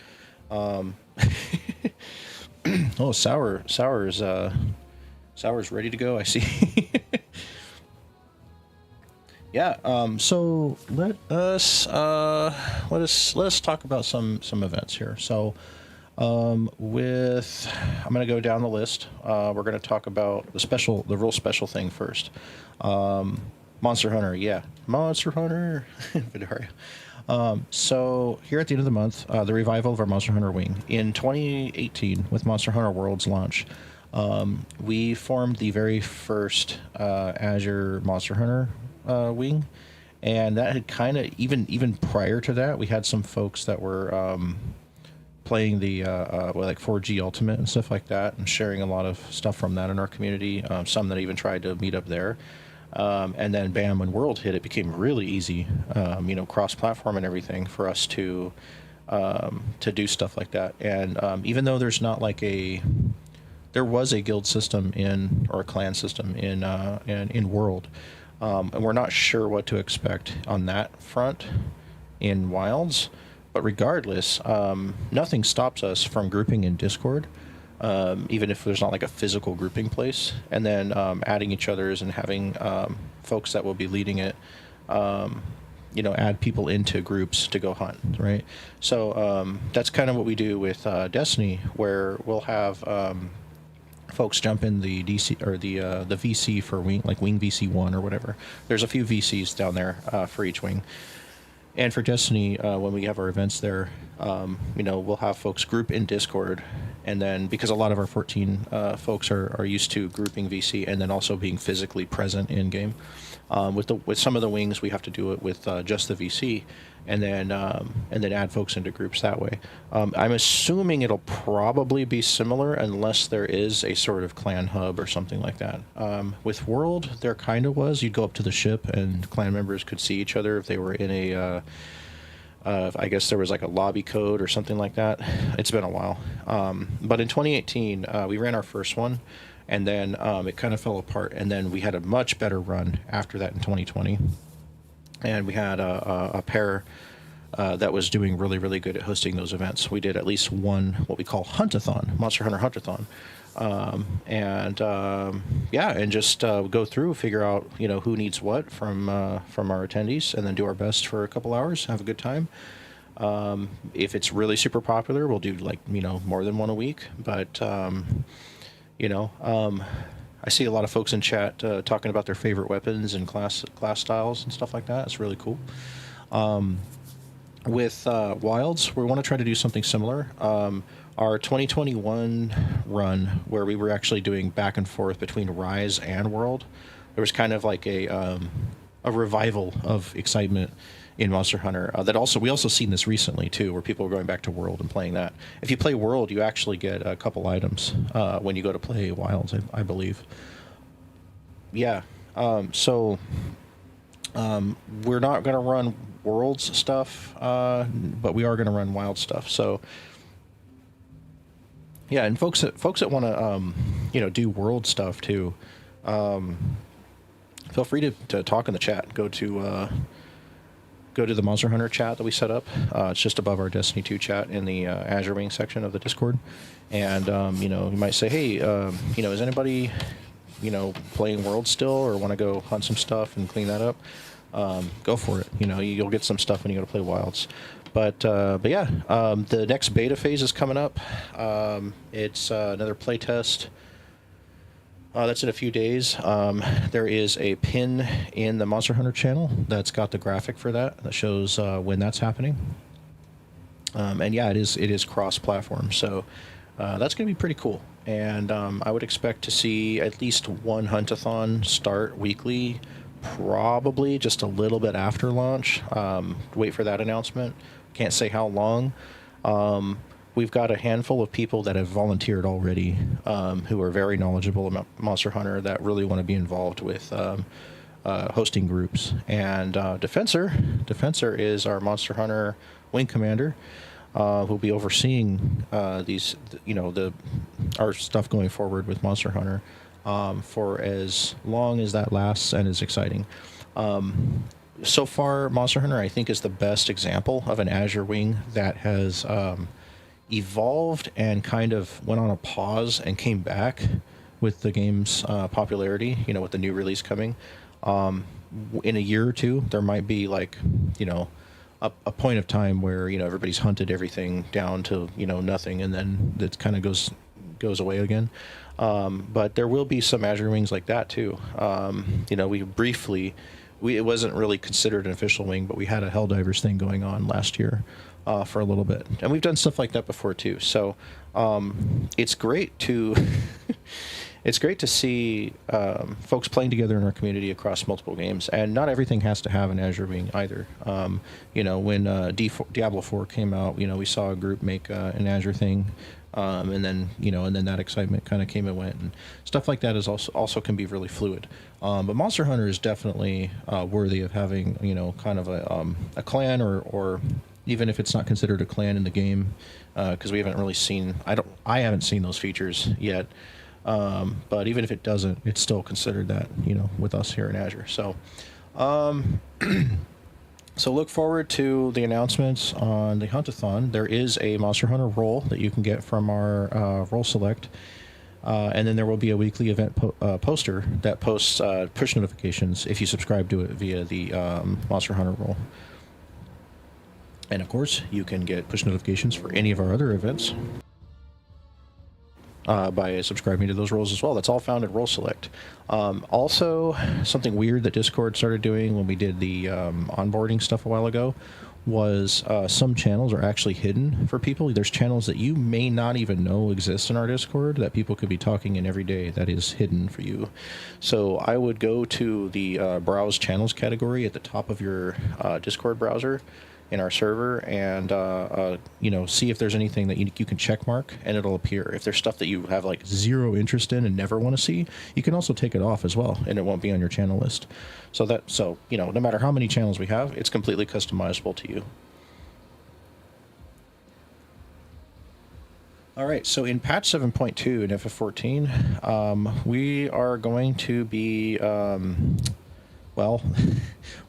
Oh, Sour's ready to go, I see. Yeah, so let us talk about some events here. So I'm gonna go down the list. We're gonna talk about the real special thing first. Monster Hunter, yeah. Monster Hunter. Vidaria. So here at the end of the month, the revival of our Monster Hunter wing. In 2018, with Monster Hunter World's launch, we formed the very first Azure Monster Hunter wing, and that had kind of, even prior to that, we had some folks that were playing the like 4G Ultimate and stuff like that, and sharing a lot of stuff from that in our community. Some that even tried to meet up there. And then bam, when World hit, it became really easy, cross-platform and everything for us to do stuff like that. And even though there's not like there was a guild system or a clan system in World, and we're not sure what to expect on that front in Wilds. But regardless, nothing stops us from grouping in Discord. Even if there's not like a physical grouping place, and then adding each other's and having folks that will be leading it, add people into groups to go hunt, right? So that's kind of what we do with Destiny, where we'll have folks jump in the DC or the VC for wing, like Wing VC1 or whatever. There's a few VCs down there for each wing. And for Destiny, when we have our events there, we'll have folks group in Discord And then because a lot of our 14 folks are used to grouping VC and then also being physically present in game. With some of the wings, we have to do it with just the VC, and then add folks into groups that way. I'm assuming it'll probably be similar unless there is a sort of clan hub or something like that. With World, there kind of was. You'd go up to the ship and clan members could see each other if they were in a I guess there was like a lobby code or something like that. It's been a while. But in 2018, we ran our first one, and then it kind of fell apart. And then we had a much better run after that in 2020. And we had a pair that was doing really, really good at hosting those events. We did at least one, what we call Huntathon, Monster Hunter Huntathon. And just go through, figure out who needs what from our attendees, and then do our best for a couple hours, have a good time. If it's really super popular, we'll do more than one a week. But I see a lot of folks in chat talking about their favorite weapons and class styles and stuff like that. It's really cool. With Wilds, we want to try to do something similar. Our 2021 run, where we were actually doing back and forth between Rise and World, there was kind of like a revival of excitement in Monster Hunter. We also seen this recently too, where people are going back to World and playing that. If you play World, you actually get a couple items when you go to play Wilds, I believe. Yeah. We're not going to run Worlds stuff, but we are going to run Wild stuff. So. Yeah, and folks that want to do World stuff too, feel free to talk in the chat. Go to the Monster Hunter chat that we set up. It's just above our Destiny 2 chat in the Azure Wing section of the Discord. And you might say, hey, is anybody playing World still, or want to go hunt some stuff and clean that up? Go for it. You'll get some stuff when you go to play Wilds. But yeah, the next beta phase is coming up. It's another play test. That's in a few days. There is a pin in the Monster Hunter channel that's got the graphic for that shows when that's happening. And yeah, it is cross-platform, so that's going to be pretty cool. And I would expect to see at least one Huntathon start weekly, probably just a little bit after launch. Wait for that announcement. Can't say how long. We've got a handful of people that have volunteered already, who are very knowledgeable about Monster Hunter, that really want to be involved with hosting groups. And Defensor is our Monster Hunter wing commander, who'll be overseeing these, our stuff going forward with Monster Hunter for as long as that lasts and is exciting. So far, Monster Hunter, I think, is the best example of an Azure wing that has evolved and kind of went on a pause and came back with the game's popularity, with the new release coming. In a year or two, there might be a point of time where, everybody's hunted everything down to, nothing, and then it kind of goes away again. But there will be some Azure wings like that too. It wasn't really considered an official wing, but we had a Helldivers thing going on last year for a little bit. And we've done stuff like that before too. So it's great to see folks playing together in our community across multiple games. And not everything has to have an Azure wing either. When Diablo 4 came out, we saw a group make an Azure thing. And then that excitement kind of came and went, and stuff like that is also can be really fluid. But Monster Hunter is definitely worthy of having, kind of a clan, or even if it's not considered a clan in the game, because we haven't really seen, I haven't seen those features yet. But even if it doesn't, it's still considered that, with us here in Azure. So, So look forward to the announcements on the Huntathon. There is a Monster Hunter roll that you can get from our roll select. And then there will be a weekly event poster that posts push notifications if you subscribe to it via the Monster Hunter roll. And of course, you can get push notifications for any of our other events by subscribing to those roles as well. That's all found at Roll Select. Also, something weird that Discord started doing when we did the onboarding stuff a while ago was some channels are actually hidden for people. There's channels that you may not even know exist in our Discord that people could be talking in every day that is hidden for you. So I would go to the browse channels category at the top of your Discord browser in our server and see if there's anything that you can check mark, and it'll appear. If there's stuff that you have like zero interest in and never want to see, you can also take it off as well, and it won't be on your channel list. So no matter how many channels we have, it's completely customizable to you. All right, so in patch 7.2 in FF14, we are going to be well,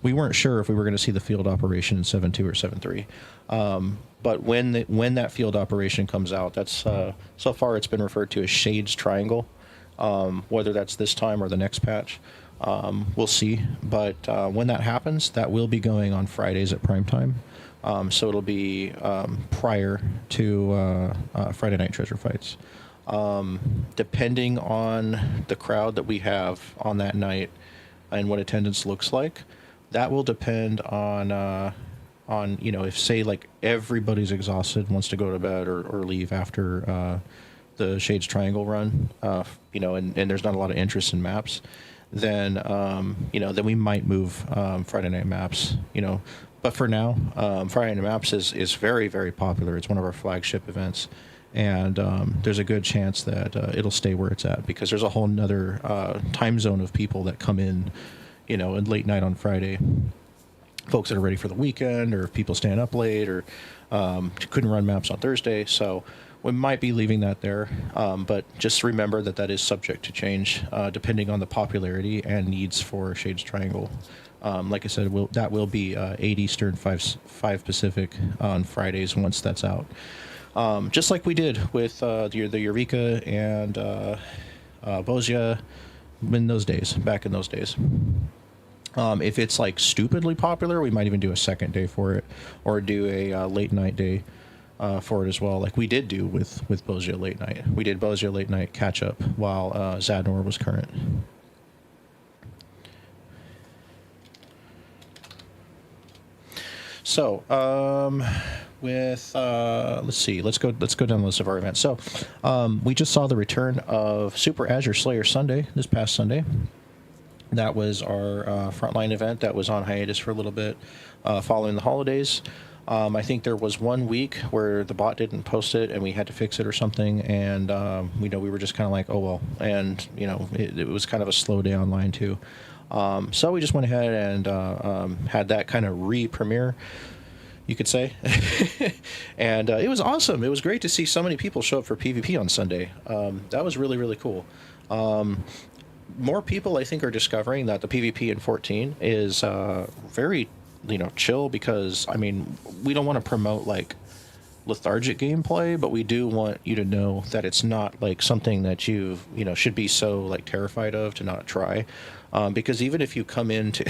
we weren't sure if we were going to see the field operation in 7.2 or 7.3. But when that field operation comes out, that's so far it's been referred to as Shades Triangle. Whether that's this time or the next patch, we'll see. But when that happens, that will be going on Fridays at prime time. So it'll be prior to Friday Night Treasure Fights. Depending on the crowd that we have on that night and what attendance looks like, that will depend on if, say, like everybody's exhausted, wants to go to bed or leave after the Shades Triangle run, and there's not a lot of interest in maps, then then we might move Friday Night Maps, But for now, Friday Night Maps is very, very popular. It's one of our flagship events. And there's a good chance that it'll stay where it's at, because there's a whole nother time zone of people that come in, at late night on Friday. Folks that are ready for the weekend, or people staying up late, or couldn't run maps on Thursday. So we might be leaving that there. But just remember that is subject to change depending on the popularity and needs for Shades Triangle. Like I said, that will be 8 Eastern, 5 Pacific on Fridays once that's out. Just like we did with the Eureka and Bozia back in those days. If it's like stupidly popular, we might even do a second day for it, or do a late night day for it as well, like we did do with Bozia Late Night. We did Bozia Late Night catch up while Zadnor was current. So, let's see, let's go down the list of our events. So, we just saw the return of Super Azure Slayer Sunday this past Sunday. That was our frontline event that was on hiatus for a little bit following the holidays. I think there was 1 week where the bot didn't post it and we had to fix it or something, and we were just kind of like, oh well, and it was kind of a slow day online too. So we just went ahead and had that kind of re-premiere, you could say. And it was awesome. It was great to see so many people show up for PvP on Sunday. That was really, really cool. More people, I think, are discovering that the PvP in 14 is very, chill, because, we don't want to promote, like, lethargic gameplay, but we do want you to know that it's not, like, something that you should be so, like, terrified of to not try. Because even if you come into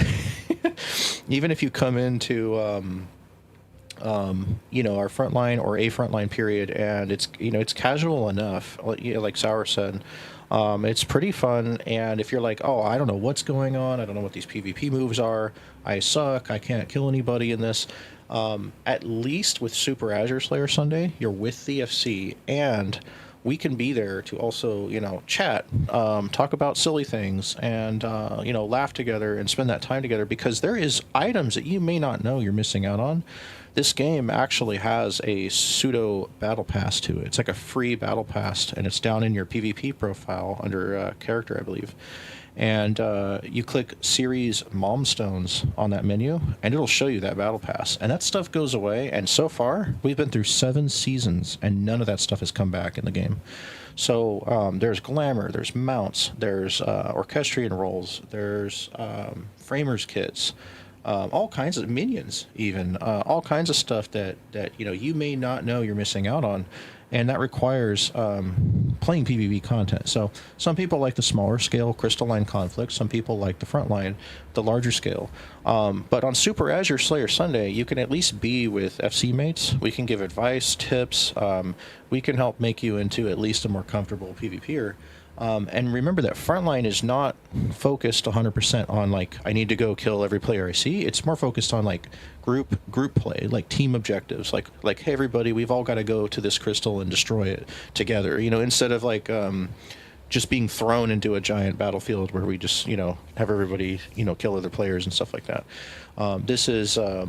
our frontline or a frontline period, and it's casual enough, like Sour said, it's pretty fun. And if you're like, oh, I don't know what's going on, I don't know what these PvP moves are, I suck, I can't kill anybody in this, at least with Super Azure Slayer Sunday, you're with the FC, and we can be there to also, chat, talk about silly things, and, laugh together and spend that time together, because there is items that you may not know you're missing out on. This game actually has a pseudo battle pass to it. It's like a free battle pass, and it's down in your PvP profile under character, I believe. And you click Series Momstones on that menu, and it'll show you that battle pass. And that stuff goes away, and so far, we've been through 7 seasons, and none of that stuff has come back in the game. So there's glamour, there's mounts, there's orchestrion rolls, there's framers kits, all kinds of minions, even all kinds of stuff that you may not know you're missing out on, and that requires playing PvP content. So some people like the smaller scale crystalline conflicts, some people like the frontline, the larger scale. But on Super Azure Slayer Sunday, you can at least be with FC mates. We can give advice, tips. We can help make you into at least a more comfortable PvPer. And remember that Frontline is not focused 100% on like I need to go kill every player I see. It's more focused on like group play, like team objectives, like hey everybody, we've all got to go to this crystal and destroy it together. Instead of like just being thrown into a giant battlefield where we just have everybody kill other players and stuff like that. This is a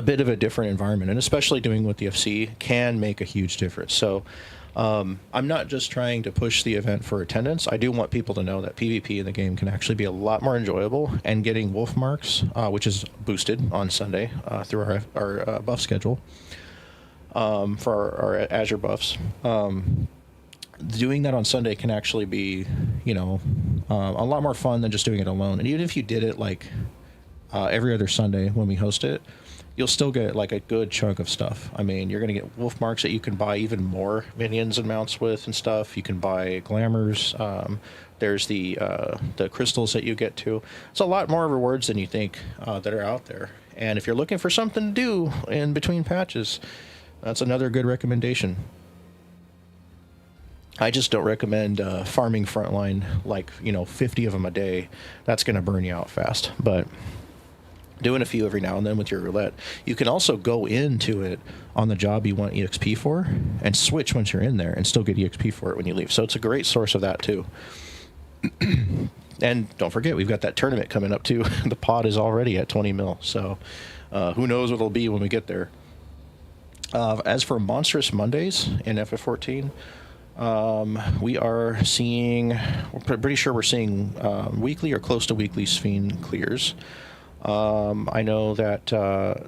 bit of a different environment, and especially doing with the FC can make a huge difference. So I'm not just trying to push the event for attendance. I do want people to know that PvP in the game can actually be a lot more enjoyable, and getting wolf marks, which is boosted on Sunday through our buff schedule for our Azure buffs. Doing that on Sunday can actually be, a lot more fun than just doing it alone. And even if you did it like every other Sunday when we host it, you'll still get like a good chunk of stuff. I mean, you're going to get wolf marks that you can buy even more minions and mounts with and stuff. You can buy glamours. There's the crystals that you get to. It's a lot more rewards than you think that are out there. And if you're looking for something to do in between patches, that's another good recommendation. I just don't recommend farming Frontline like 50 of them a day. That's going to burn you out fast. But doing a few every now and then with your roulette. You can also go into it on the job you want EXP for and switch once you're in there and still get EXP for it when you leave. So it's a great source of that too. And don't forget, we've got that tournament coming up too. The pod is already at 20 mil. So who knows what it'll be when we get there. As for Monstrous Mondays in FF14, we're pretty sure we're seeing weekly or close to weekly Sphene clears. I know that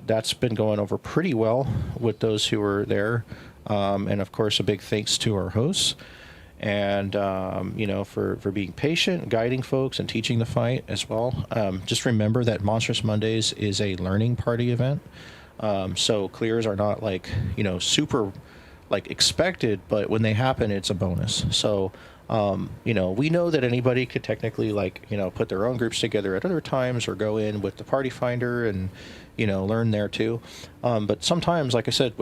that's been going over pretty well with those who were there. And of course, a big thanks to our hosts and, for being patient, guiding folks and teaching the fight as well. Just remember that Monstrous Mondays is a learning party event. So clears are not like, super like expected, but when they happen, it's a bonus. So, we know that anybody could technically put their own groups together at other times or go in with the party finder and, learn there too. But sometimes, like I said,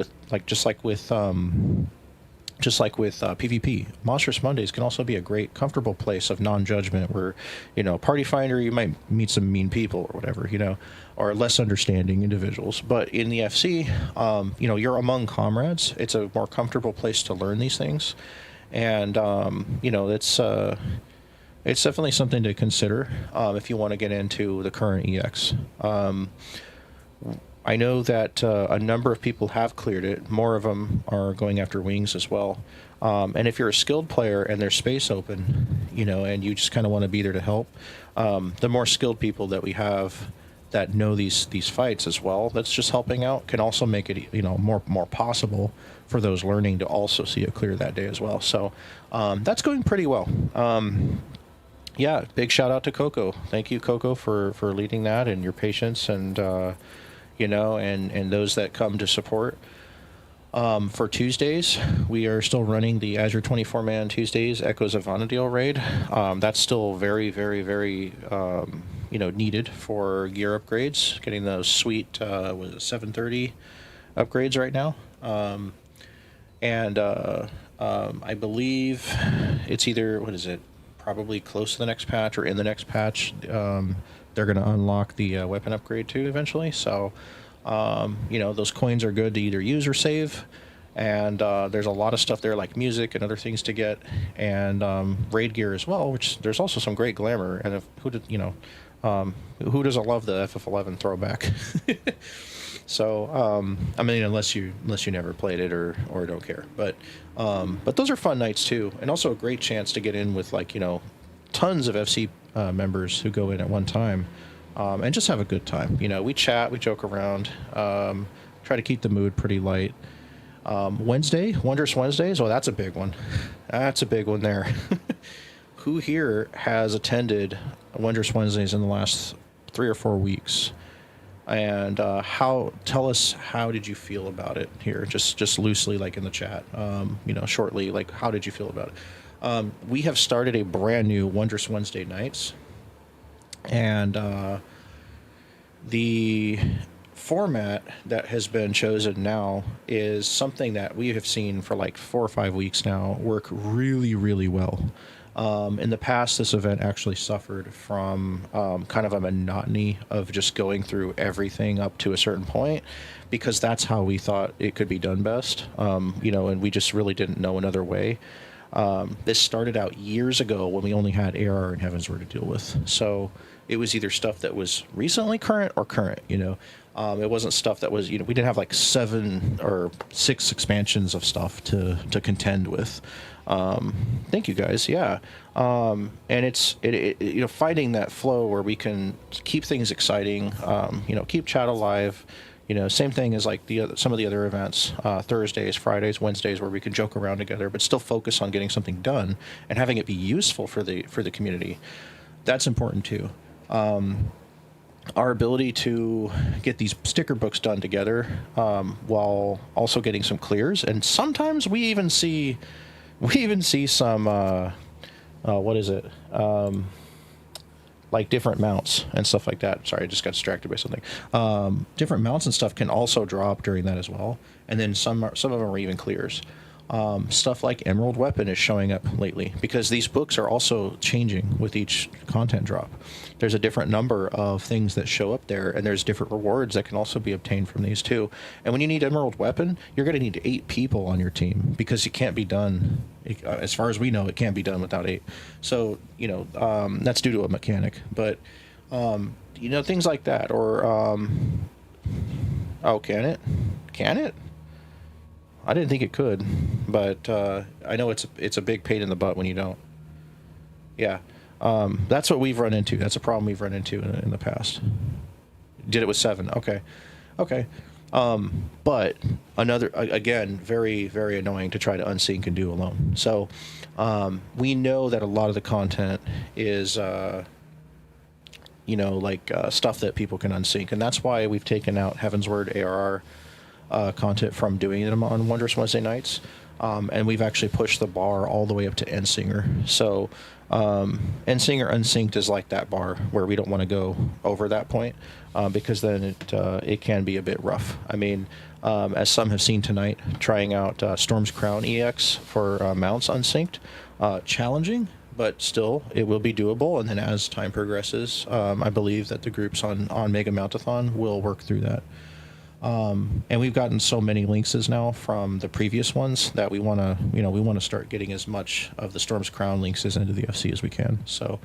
just like with PvP, Monstrous Mondays can also be a great, comfortable place of non-judgment where, party finder, you might meet some mean people or whatever, or less understanding individuals. But in the FC, you're among comrades. It's a more comfortable place to learn these things. And, it's definitely something to consider if you want to get into the current EX. I know that a number of people have cleared it. More of them are going after wings as well. And if you're a skilled player and there's space open, and you just kind of want to be there to help, the more skilled people that we have that know these fights as well, that's just helping out, can also make it more possible for those learning to also see it clear that day as well. So that's going pretty well. Yeah, big shout out to Coco. Thank you, Coco, for leading that and your patience and and those that come to support. For Tuesdays, we are still running the Azure 24-man Tuesdays Echoes of Vanadil raid. That's still very, very, very needed for gear upgrades. Getting those sweet 730 upgrades right now. I believe it's either, probably close to the next patch or in the next patch. They're going to unlock the weapon upgrade too eventually. So, those coins are good to either use or save. And there's a lot of stuff there like music and other things to get, and raid gear as well, which there's also some great glamour. And who doesn't love the FF11 throwback? So, unless you never played it or don't care, but those are fun nights too, and also a great chance to get in with tons of FC members who go in at one time, and just have a good time. We chat, we joke around, try to keep the mood pretty light. Wednesday, Wondrous Wednesdays. Oh, that's a big one. That's a big one there. Who here has attended Wondrous Wednesdays in the last 3 or 4 weeks? And tell us, how did you feel about it here? Just loosely, like in the chat, shortly, like how did you feel about it? We have started a brand new Wondrous Wednesday nights, and the format that has been chosen now is something that we have seen for like 4 or 5 weeks now work really, really well. In the past, this event actually suffered from kind of a monotony of just going through everything up to a certain point, because that's how we thought it could be done best. And we just really didn't know another way. This started out years ago when we only had ARR and Heavensward to deal with. So it was either stuff that was recently current or current, It wasn't stuff that was, we didn't have like 7 or 6 expansions of stuff to contend with. Thank you guys. Yeah. And it's finding that flow where we can keep things exciting, keep chat alive, same thing as like some of the other events, Thursdays, Fridays, Wednesdays, where we can joke around together, but still focus on getting something done and having it be useful for the community. That's important too. Our ability to get these sticker books done together, while also getting some clears, and sometimes we even see some what is it? Like different mounts and stuff like that. Sorry, I just got distracted by something. Different mounts and stuff can also drop during that as well. And then some of them are even clears. Stuff like Emerald Weapon is showing up lately because these books are also changing with each content drop. There's a different number of things that show up there, and there's different rewards that can also be obtained from these too. And when you need Emerald Weapon, you're going to need 8 people on your team because it can't be done. As far as we know, it can't be done without 8. So, that's due to a mechanic. But, things like that. Or, can it? Can it? I didn't think it could, but I know it's a big pain in the butt when you don't. Yeah, that's what we've run into. That's a problem we've run into in the past. Did it with 7? Okay. But again, very, very annoying to try to unsync and do alone. So we know that a lot of the content is, stuff that people can unsync, and that's why we've taken out Heavensward ARR content from doing them on Wondrous Wednesday nights, and we've actually pushed the bar all the way up to Endsinger. So Endsinger unsynced is like that bar where we don't want to go over that point, because then it can be a bit rough. I mean, as some have seen tonight, trying out Storm's Crown EX for mounts unsynced, challenging, but still it will be doable. And then as time progresses, I believe that the groups on Mega Mountathon will work through that. And we've gotten so many links now from the previous ones that we want to start getting as much of the Storm's Crown links into the FC as we can. So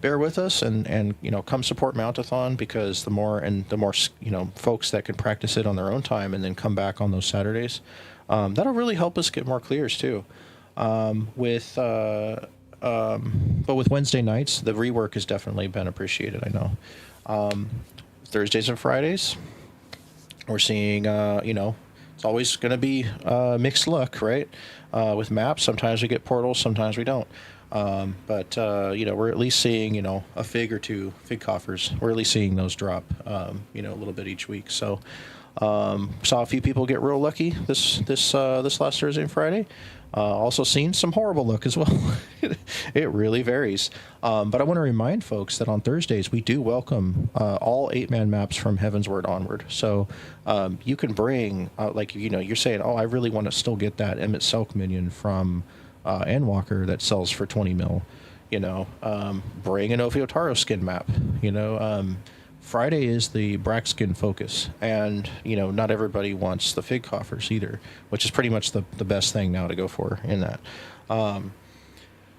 bear with us and come support Mountathon, because the more folks that can practice it on their own time and then come back on those Saturdays, that'll really help us get more clears too. But with Wednesday nights, the rework has definitely been appreciated. I know. Thursdays and Fridays, we're seeing, it's always going to be mixed luck, right? With maps, sometimes we get portals, sometimes we don't. But we're at least seeing, a fig or 2 fig coffers. We're at least seeing those drop, a little bit each week. So saw a few people get real lucky this last Thursday and Friday. Also seen some horrible luck as well. It really varies. But I want to remind folks that on Thursdays we do welcome all 8-man maps from Heavensward onward. So you can bring, you're saying, I really want to still get that Emmett Selk minion from Endwalker that sells for 20 mil. Bring an Ophiotaro skin map. Friday is the Braxkin focus, and not everybody wants the fig coffers either, which is pretty much the best thing now to go for in that.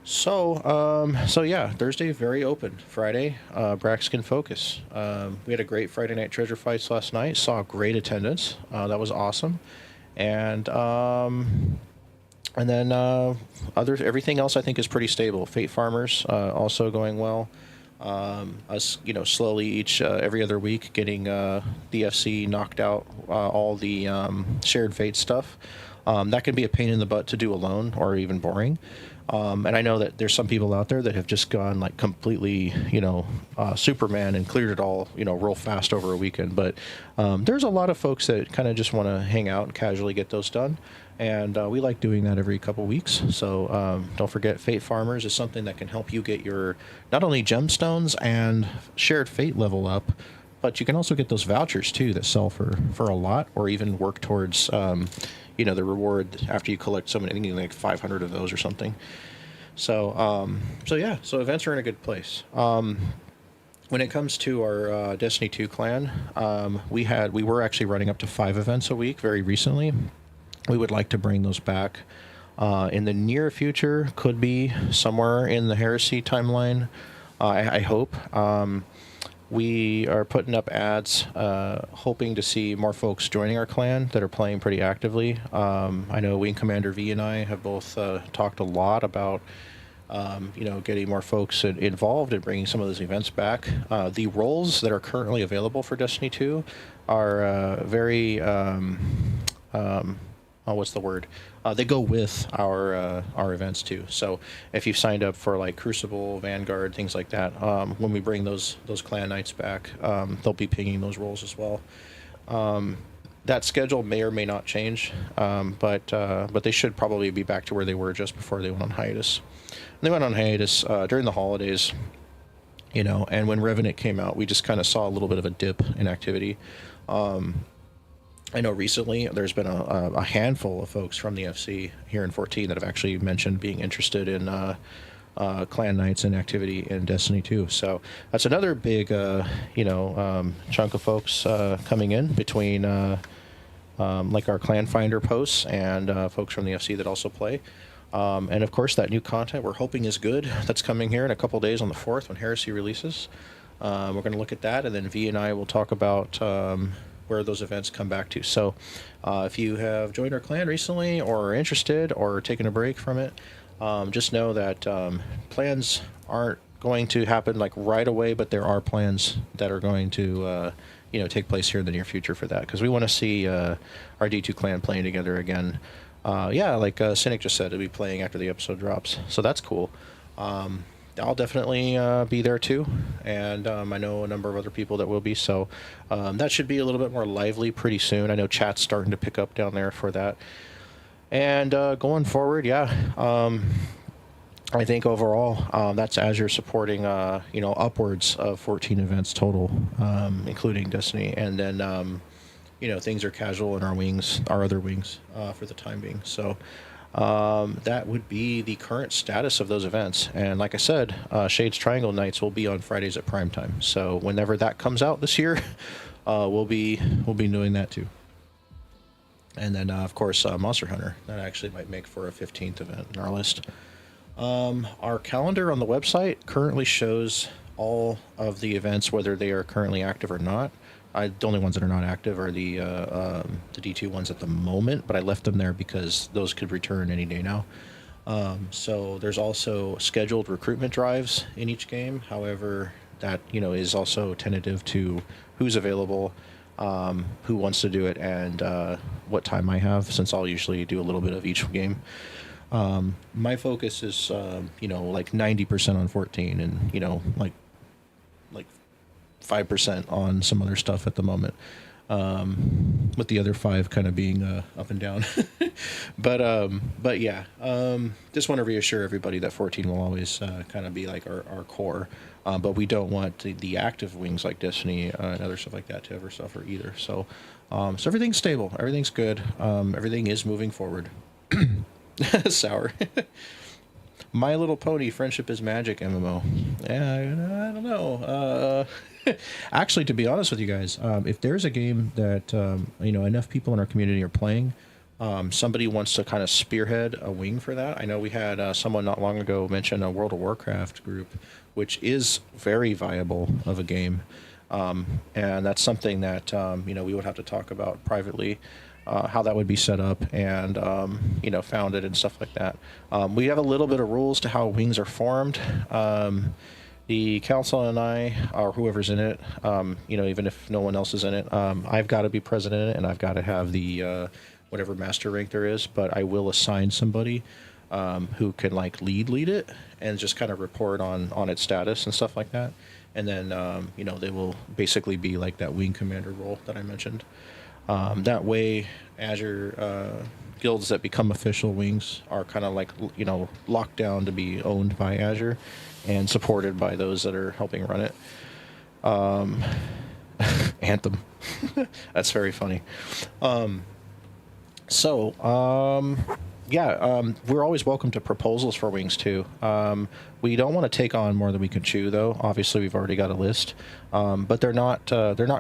So yeah, Thursday very open. Friday, Braxkin focus. We had a great Friday night treasure fights last night. Saw great attendance. That was awesome, and then everything else I think is pretty stable. Fate Farmers also going well. Us, slowly every other week getting the FC knocked out, all the shared fate stuff. That can be a pain in the butt to do alone, or even boring. And I know that there's some people out there that have just gone like completely, Superman and cleared it all, real fast over a weekend. But there's a lot of folks that kind of just want to hang out and casually get those done. And we like doing that every couple weeks. So don't forget, Fate Farmers is something that can help you get your not only gemstones and shared fate level up, but you can also get those vouchers too that sell for a lot, or even work towards the reward after you collect so many, like 500 of those or something. So events are in a good place. When it comes to our Destiny 2 clan, we were actually running up to 5 events a week very recently. We would like to bring those back in the near future. Could be somewhere in the Heresy timeline. I hope. We are putting up ads, hoping to see more folks joining our clan that are playing pretty actively. I know Wing Commander V and I have both talked a lot about getting more folks involved and bringing some of those events back. The roles that are currently available for Destiny 2 are very, what's the word? They go with our events too. So if you've signed up for like Crucible, Vanguard, things like that, when we bring those clan nights back, they'll be pinging those roles as well. That schedule may or may not change, but they should probably be back to where they were just before they went on hiatus. They went on hiatus during the holidays, and when Revenant came out, we just kind of saw a little bit of a dip in activity. I know recently there's been a handful of folks from the FC here in 14 that have actually mentioned being interested in clan nights and activity in Destiny 2. So that's another big, chunk of folks coming in between like our clan finder posts and folks from the FC that also play. And of course, that new content we're hoping is good. That's coming here in a couple days on the 4th when Heresy releases. We're going to look at that, and then V and I will talk about where those events come back to. So if you have joined our clan recently or are interested or taken a break from it, just know that plans aren't going to happen like right away, but there are plans that are going to take place here in the near future for that, because we want to see our D2 clan playing together again. Like Cynic just said, it'll be playing after the episode drops, so that's cool. I'll definitely be there too, and I know a number of other people that will be, so that should be a little bit more lively pretty soon. I know chat's starting to pick up down there for that. And going forward, I think overall that's Azure supporting upwards of 14 events total, including Destiny, and then things are casual in our other wings for the time being. So that would be the current status of those events. And like I said, Shades Triangle Nights will be on Fridays at prime time. So whenever that comes out this year, we'll be doing that too. And then of course Monster Hunter, that actually might make for a 15th event in our list. Our calendar on the website currently shows all of the events, whether they are currently active or not. The only ones that are not active are the D2 ones at the moment, but I left them there because those could return any day now. So there's also scheduled recruitment drives in each game. However, that is also tentative to who's available, who wants to do it, and what time I have, since I'll usually do a little bit of each game. My focus is like 90% on 14, and like 5% on some other stuff at the moment, with the other 5 kind of being up and down. but yeah, just want to reassure everybody that 14 will always kind of be like our core, but we don't want the active wings like Destiny and other stuff like that to ever suffer either. So everything's stable, everything's good, everything is moving forward. Sour. My Little Pony Friendship is Magic MMO. Yeah, I don't know. Actually, to be honest with you guys, if there's a game that enough people in our community are playing, somebody wants to kind of spearhead a wing for that. I know we had someone not long ago mention a World of Warcraft group, which is very viable of a game, and that's something that we would have to talk about privately. How that would be set up and, founded and stuff like that. We have a little bit of rules to how wings are formed. The council and I, or whoever's in it, even if no one else is in it, I've got to be president in it, and I've got to have the whatever master rank there is, but I will assign somebody who can lead it and just kind of report on its status and stuff like that. And then, they will basically be like that wing commander role that I mentioned. That way, Azure guilds that become official wings are kind of locked down to be owned by Azure and supported by those that are helping run it. Anthem. That's very funny. Yeah, we're always welcome to proposals for wings too. We don't want to take on more than we can chew, though. Obviously, we've already got a list, but they're not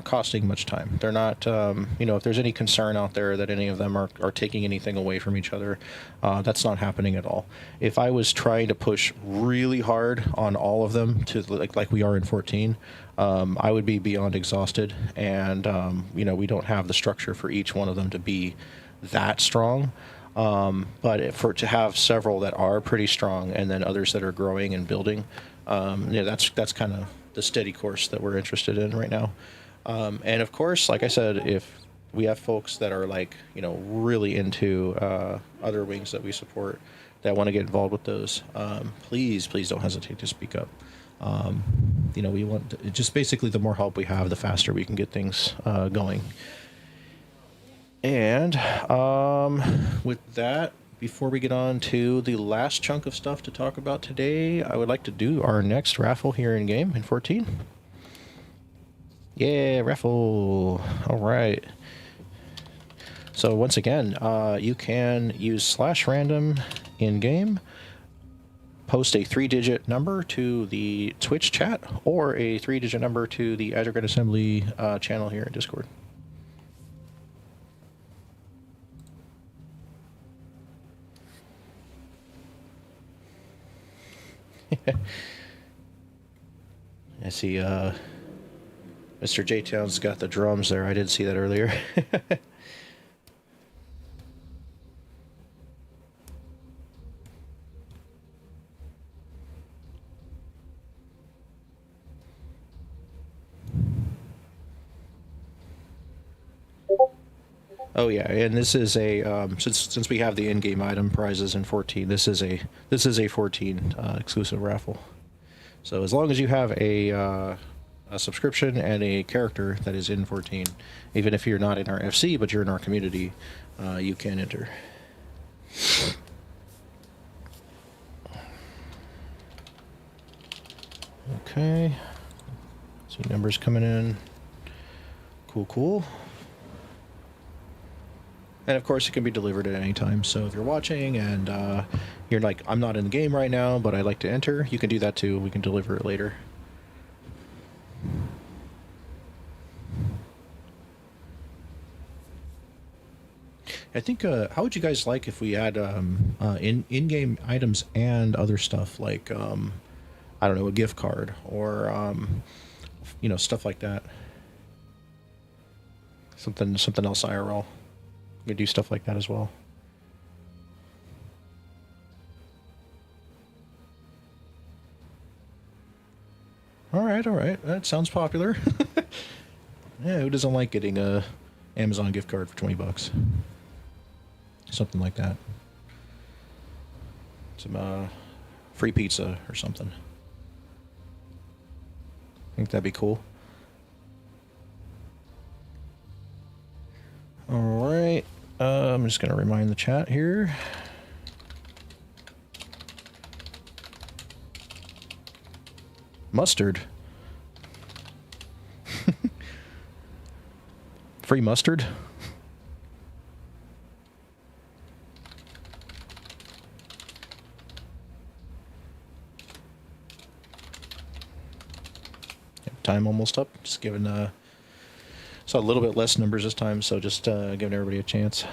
costing much time. They're not, if there's any concern out there that any of them are taking anything away from each other, that's not happening at all. If I was trying to push really hard on all of them to like we are in 14, I would be beyond exhausted, and we don't have the structure for each one of them to be that strong. But to have several that are pretty strong and then others that are growing and building, that's kind of the steady course that we're interested in right now. And of course, like I said, if we have folks that are like, really into other wings that we support that want to get involved with those, please don't hesitate to speak up. We want just basically the more help we have, the faster we can get things going. And with that, before we get on to the last chunk of stuff to talk about today, I would like to do our next raffle here in game in 14. Yeah, raffle. All right. So once again, you can use /random in game, post a 3-digit number to the Twitch chat, or a 3-digit number to the Azure Grid Assembly channel here in Discord. I see Mr. J-Town's got the drums there. I did see that earlier. Oh yeah, and this is a since we have the in-game item prizes in 14, this is a 14 exclusive raffle. So as long as you have a subscription and a character that is in 14, even if you're not in our FC but you're in our community, you can enter. Okay, see numbers coming in. Cool. And of course, it can be delivered at any time. So if you're watching and you're like, I'm not in the game right now, but I'd like to enter, you can do that too. We can deliver it later. I think, how would you guys like if we had in-game items and other stuff like, I don't know, a gift card or, stuff like that. Something else IRL. We do stuff like that as well. All right. That sounds popular. Yeah, who doesn't like getting a Amazon gift card for $20? Something like that. Some free pizza or something. I think that'd be cool. All right. I'm just going to remind the chat here. Mustard. Free mustard? Time almost up. Just giving so a little bit less numbers this time, so just giving everybody a chance.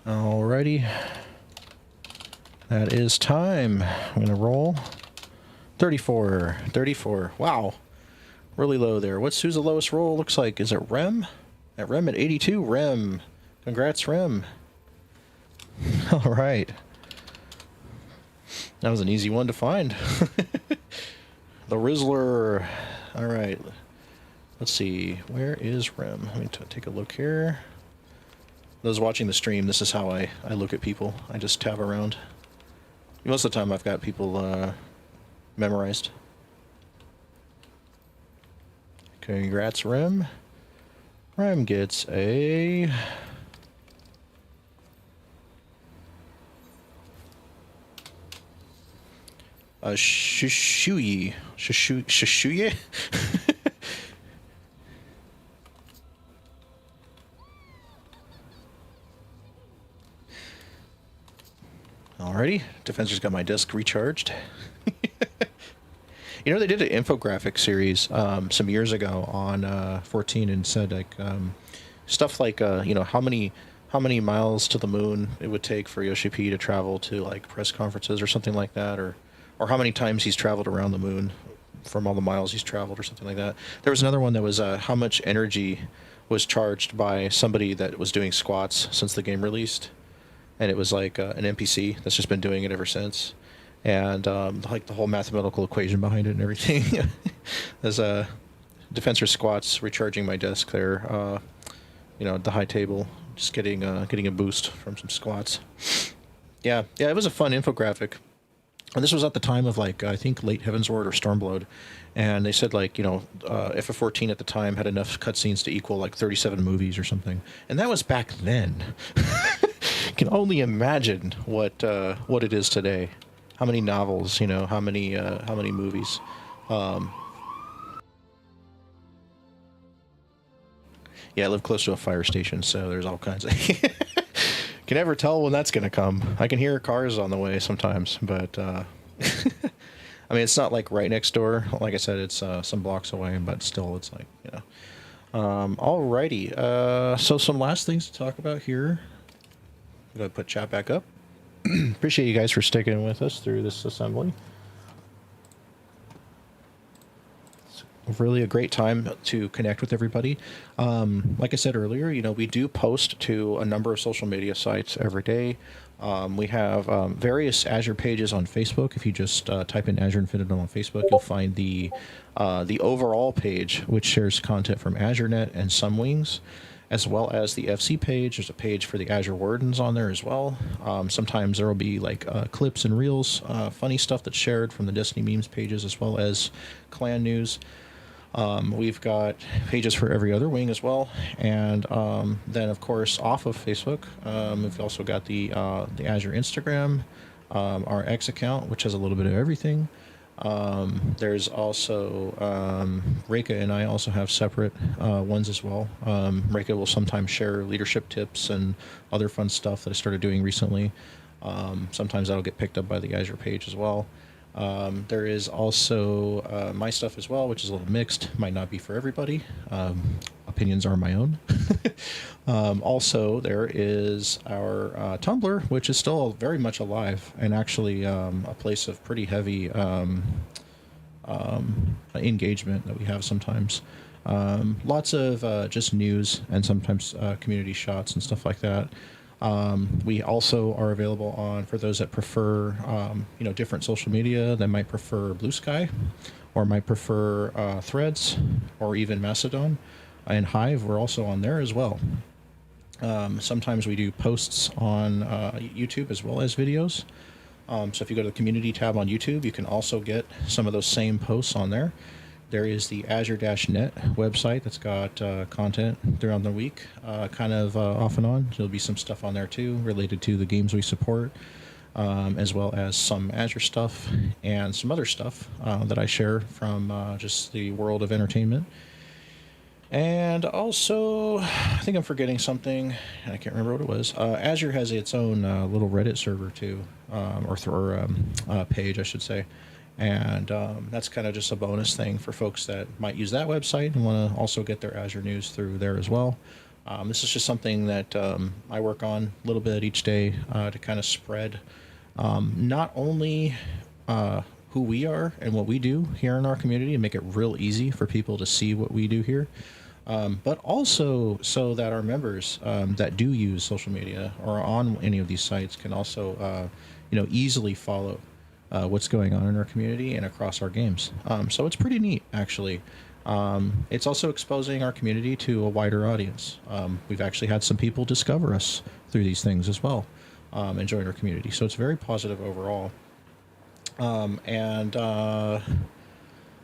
Alrighty. That is time. I'm gonna roll. 34. Wow. Really low there. Who's the lowest roll looks like? Is it Rem? At Rem at 82? Rem. Congrats, Rem. Alright. That was an easy one to find. The Rizzler. Alright. Let's see. Where is Rem? Let me take a look here. Those watching the stream, this is how I look at people. I just tab around. Most of the time I've got people memorized. Congrats, Rem. Prime gets a... Shishuye. Shishuye? Alrighty, Defensor's got my disc recharged. You know, they did an infographic series some years ago on 14 and said like stuff like you know, how many miles to the moon it would take for Yoshi P to travel to like press conferences or something like that, or how many times he's traveled around the moon from all the miles he's traveled or something like that. There was another one that was how much energy was charged by somebody that was doing squats since the game released, and it was like an NPC that's just been doing it ever since. And like the whole mathematical equation behind it and everything. As a Defensor squats, recharging my desk there, you know, at the high table, just getting a boost from some squats. Yeah, it was a fun infographic. And this was at the time of like, I think late Heavensward or Stormblood. And they said like, you know, FF14 at the time had enough cutscenes to equal like 37 movies or something. And that was back then. You can only imagine what it is today. How many novels, you know, how many movies. Yeah, I live close to a fire station, so there's all kinds of... Can never tell when that's going to come. I can hear cars on the way sometimes, but... I mean, it's not like right next door. Like I said, it's some blocks away, but still, it's like, you know. Alrighty, so some last things to talk about here. I'm going to put chat back up. Appreciate you guys for sticking with us through this assembly. It's really a great time to connect with everybody. Like I said earlier, you know, we do post to a number of social media sites every day. We have various Azure pages on Facebook. If you just type in Azure Infinitum on Facebook, you'll find the overall page, which shares content from AzureNet and Sunwings, as well as the FC page. There's a page for the Azure Wardens on there as well. Sometimes there will be like clips and reels, funny stuff that's shared from the Destiny memes pages, as well as clan news. We've got pages for every other wing as well, and then of course off of Facebook, we've also got the Azure Instagram, our X account, which has a little bit of everything. There's also Reika and I also have separate ones as well. Reika will sometimes share leadership tips and other fun stuff that I started doing recently. Sometimes that'll get picked up by the Azure page as well. There is also my stuff as well, which is a little mixed. Might not be for everybody. Opinions are my own. Also, there is our Tumblr, which is still very much alive and actually a place of pretty heavy engagement that we have sometimes. Lots of just news and sometimes community shots and stuff like that. We also are available on, for those that prefer, you know, different social media, that might prefer Blue Sky or might prefer Threads or even Mastodon and Hive. We're also on there as well. Sometimes we do posts on YouTube as well as videos. So if you go to the community tab on YouTube, you can also get some of those same posts on there. There is the Azure-Net website that's got content throughout the week, kind of off and on. There'll be some stuff on there too related to the games we support, as well as some Azure stuff and some other stuff that I share from just the world of entertainment. And also, I think I'm forgetting something, and I can't remember what it was. Azure has its own little Reddit server too, or page, I should say. And that's kind of just a bonus thing for folks that might use that website and want to also get their Azure news through there as well. This is just something that I work on a little bit each day to kind of spread not only who we are and what we do here in our community and make it real easy for people to see what we do here, but also so that our members that do use social media or on any of these sites can also you know, easily follow what's going on in our community and across our games. So it's pretty neat, actually. It's also exposing our community to a wider audience. We've actually had some people discover us through these things as well, and join our community. So it's very positive overall.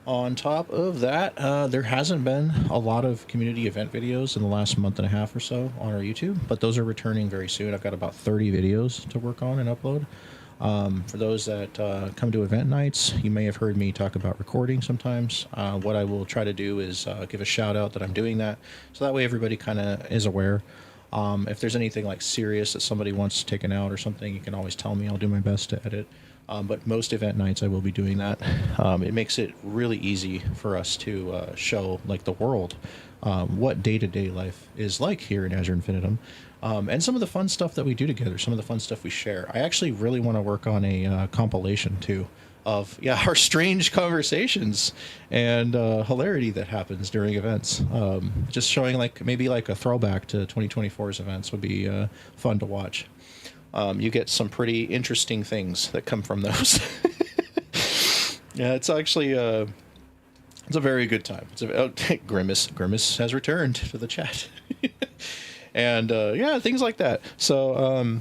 On top of that, there hasn't been a lot of community event videos in the last month and a half or so on our YouTube, but those are returning very soon. I've got about 30 videos to work on and upload. For those that come to event nights, you may have heard me talk about recording sometimes. What I will try to do is give a shout out that I'm doing that, so that way everybody kind of is aware. If there's anything like serious that somebody wants taken out or something, you can always tell me. I'll do my best to edit. But most event nights I will be doing that. It makes it really easy for us to show like the world what day-to-day life is like here in Azure Infinitum, and some of the fun stuff that we do together, some of the fun stuff we share. I actually really want to work on a compilation too of our strange conversations and hilarity that happens during events. Just showing like maybe like a throwback to 2024's events would be fun to watch. You get some pretty interesting things that come from those. Yeah, it's actually it's a very good time. Grimace has returned to the chat, and things like that. So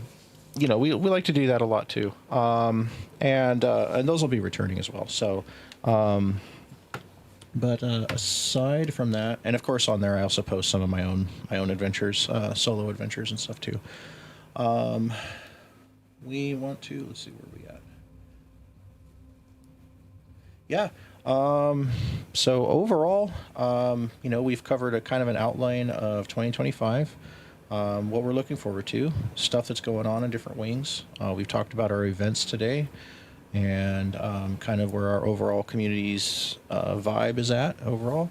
we like to do that a lot too, and those will be returning as well. So, but aside from that, and of course on there I also post some of my own adventures, solo adventures and stuff too. We want to, let's see where we at. Yeah. So overall, we've covered a kind of an outline of 2025, what we're looking forward to, stuff that's going on in different wings. We've talked about our events today and kind of where our overall community's vibe is at overall.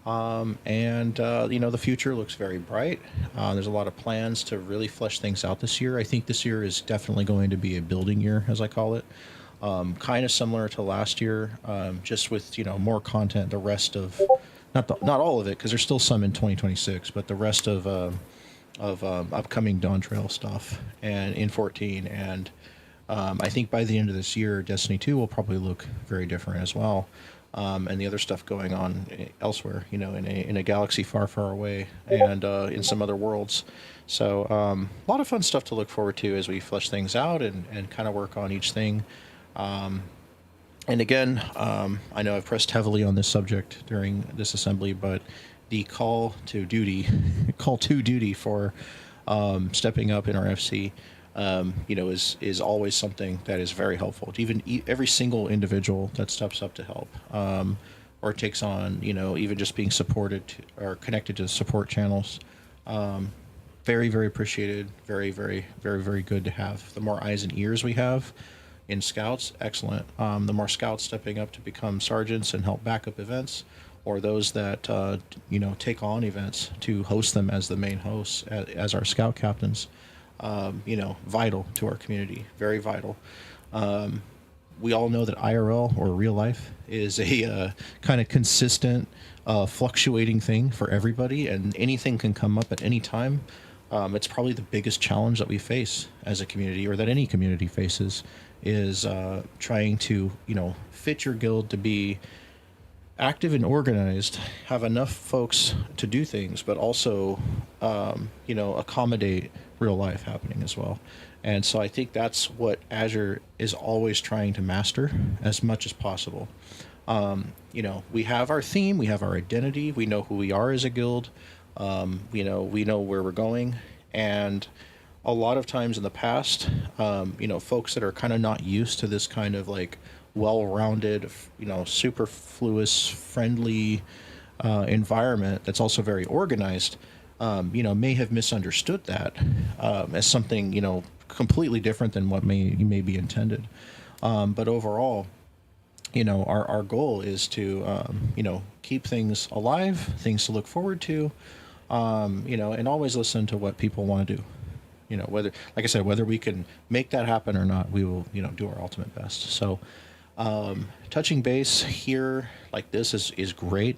The future looks very bright. There's a lot of plans to really flesh things out this year. I think this year is definitely going to be a building year, as I call it. Kind of similar to last year, just with, more content. The rest of, not all of it, because there's still some in 2026, but the rest of upcoming Dawn Trail stuff and in 14. And I think by the end of this year, Destiny 2 will probably look very different as well. And the other stuff going on elsewhere, in a galaxy far, far away, and in some other worlds. So a lot of fun stuff to look forward to as we flesh things out and kind of work on each thing. And again, I know I've pressed heavily on this subject during this assembly, but the call to duty for stepping up in our FC, is always something that is very helpful. Even every single individual that steps up to help, or takes on, even just being supported or connected to support channels, very, very appreciated. Very, very, very, very good to have. The more eyes and ears we have in scouts, excellent. The more scouts stepping up to become sergeants and help back up events, or those that take on events to host them as the main hosts, as our scout captains. Vital to our community, very vital. We all know that IRL, or real life, is a kind of consistent, fluctuating thing for everybody, and anything can come up at any time. It's probably the biggest challenge that we face as a community, or that any community faces, is trying to, fit your guild to be active and organized, have enough folks to do things, but also, accommodate real life happening as well. And so I think that's what Azure is always trying to master as much as possible. We have our theme, we have our identity, we know who we are as a guild, we know where we're going. And a lot of times in the past, folks that are kind of not used to this kind of like well-rounded, superfluous, friendly environment that's also very organized, may have misunderstood that as something, completely different than what may be intended. But overall, our goal is to, keep things alive, things to look forward to, and always listen to what people want to do. Whether, like I said, whether we can make that happen or not, we will, do our ultimate best. So, touching base here like this is great.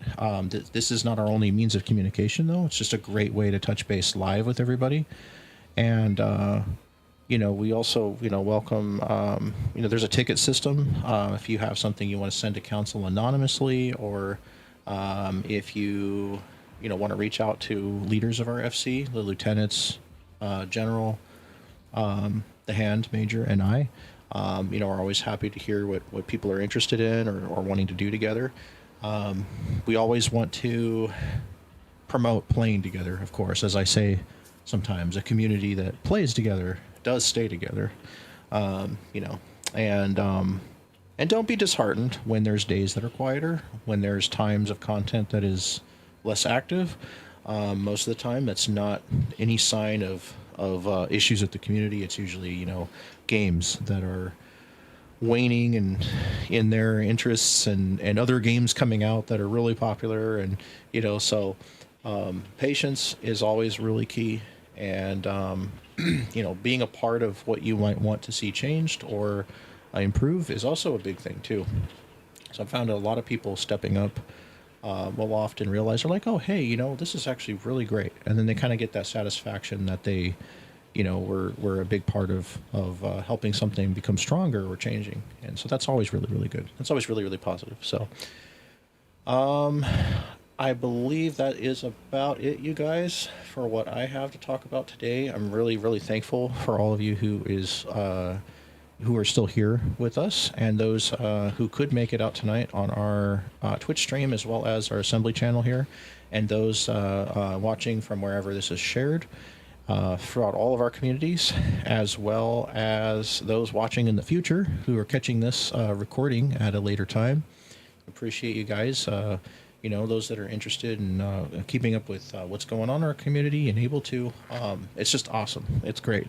This is not our only means of communication, though. It's just a great way to touch base live with everybody. And, we also, welcome, there's a ticket system. If you have something you want to send to council anonymously, or if you, want to reach out to leaders of our FC, the lieutenants, general, the hand major, and I, are always happy to hear what people are interested in or wanting to do together. We always want to promote playing together, of course. As I say sometimes, a community that plays together does stay together. You know, and and don't be disheartened when there's days that are quieter, when there's times of content that is less active. Most of the time, that's not any sign of issues with the community. It's usually, you know, games that are waning and in their interests, and other games coming out that are really popular, and you know, so patience is always really key, and you know, being a part of what you might want to see changed or improve is also a big thing too. So I've found a lot of people stepping up will often realize they're like, oh, hey, you know, this is actually really great. And then they kind of get that satisfaction that they, you know, were a big part of helping something become stronger or changing. And so that's always really, really good. That's always really, really positive. So I believe that is about it, you guys, for what I have to talk about today. I'm really, really thankful for all of you who are still here with us, and those who could make it out tonight on our Twitch stream, as well as our assembly channel here, and those watching from wherever this is shared throughout all of our communities, as well as those watching in the future who are catching this recording at a later time. Appreciate you guys. You know, those that are interested in keeping up with what's going on in our community and able to. It's just awesome. It's great.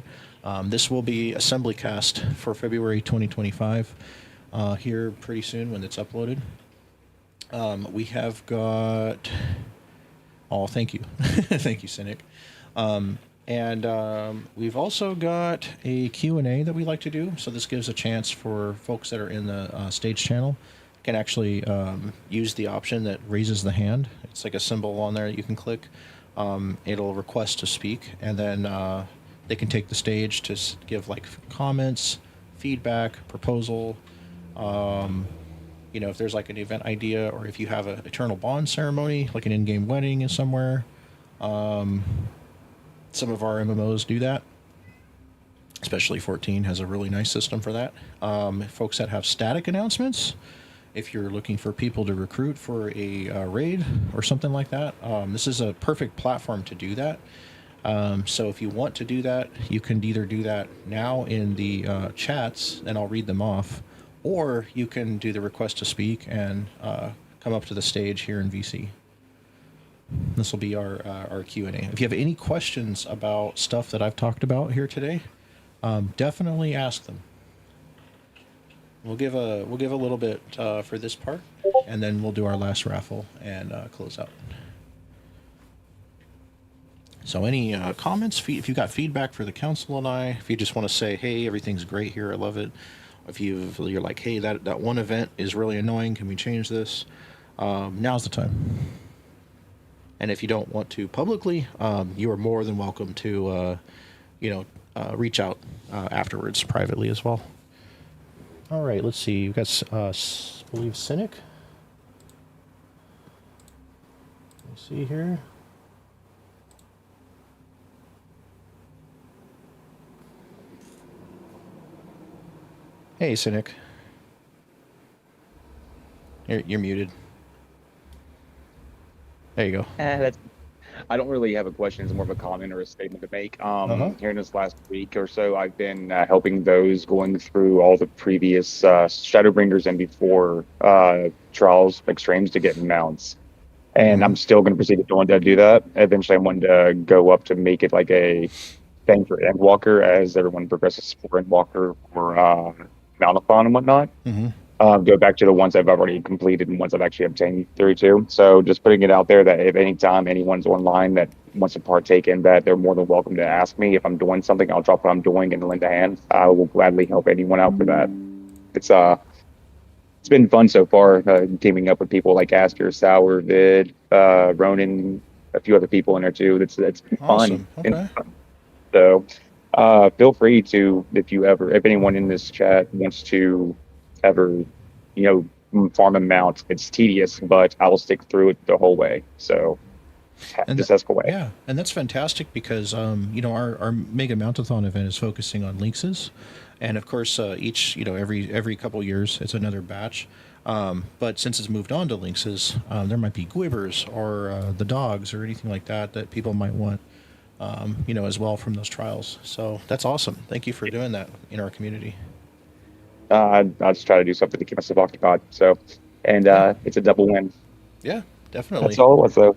This will be assembly cast for February 2025 here pretty soon when it's uploaded. We have got. Oh, thank you. Thank you, Cynic. And we've also got a Q&A that we like to do. So this gives a chance for folks that are in the stage channel can actually use the option that raises the hand. It's like a symbol on there that you can click. It'll request to speak, and then they can take the stage to give like comments, feedback, proposal. You know, if there's like an event idea, or if you have an Eternal Bond ceremony, like an in-game wedding somewhere. Some of our MMOs do that. Especially 14 has a really nice system for that. Folks that have static announcements, if you're looking for people to recruit for a raid or something like that, this is a perfect platform to do that. So if you want to do that, you can either do that now in the chats, and I'll read them off, or you can do the request to speak and come up to the stage here in VC. This will be our Q&A. If you have any questions about stuff that I've talked about here today, definitely ask them. We'll give a little bit for this part, and then we'll do our last raffle and close out. So any comments, if you got feedback for the council and I, if you just want to say, hey, everything's great here, I love it. If you're like, hey, that one event is really annoying, can we change this? Now's the time. And if you don't want to publicly, you are more than welcome to, reach out afterwards privately as well. All right, let's see. We've got, I believe, Cynic. Let's see here. Hey, Cynic. You're muted. There you go. I don't really have a question. It's more of a comment or a statement to make. Here in this last week or so, I've been helping those going through all the previous Shadowbringers and before trials extremes to get mounts. And I'm still going to proceed to do that. Eventually, I wanted to go up to make it like a thing for Endwalker as everyone progresses for Endwalker or Mountathon and whatnot. Go back to the ones I've already completed and ones I've actually obtained through too. So just putting it out there that if any time anyone's online that wants to partake in that, they're more than welcome to ask me. If I'm doing something, I'll drop what I'm doing and lend a hand. I will gladly help anyone out for that. It's been fun so far, teaming up with people like Aster, Sour, Vid, Ronan, a few other people in there too. It's awesome. Fun. Okay. So feel free to, if anyone in this chat wants to ever, farm a mount, it's tedious, but I will stick through it the whole way. So just ask away. Yeah, and that's fantastic because our Mega Mountathon event is focusing on Lynxes, and of course each every couple years it's another batch. But since it's moved on to lynxes, there might be guivers or the dogs or anything like that that people might want, as well from those trials. So that's awesome. Thank you for doing that in our community. I just try to do something to keep myself occupied. So, and Yeah, it's a double win. yeah, That's definitely. all it was, though.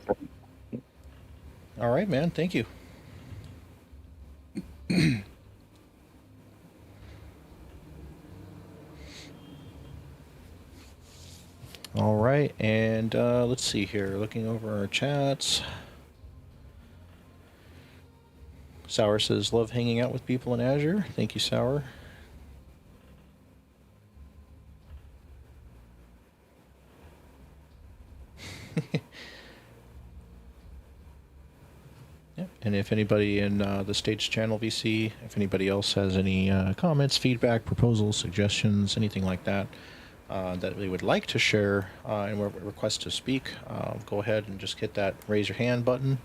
All right, man. Thank you. All right, and let's see here. Looking over our chats. Sour says, love hanging out with people in Azure. Thank you, Sour. Yep. And if anybody in the Stage Channel VC, if anybody else has any comments, feedback, proposals, suggestions, anything like that, that they would like to share and request to speak, go ahead and just hit that raise your hand button.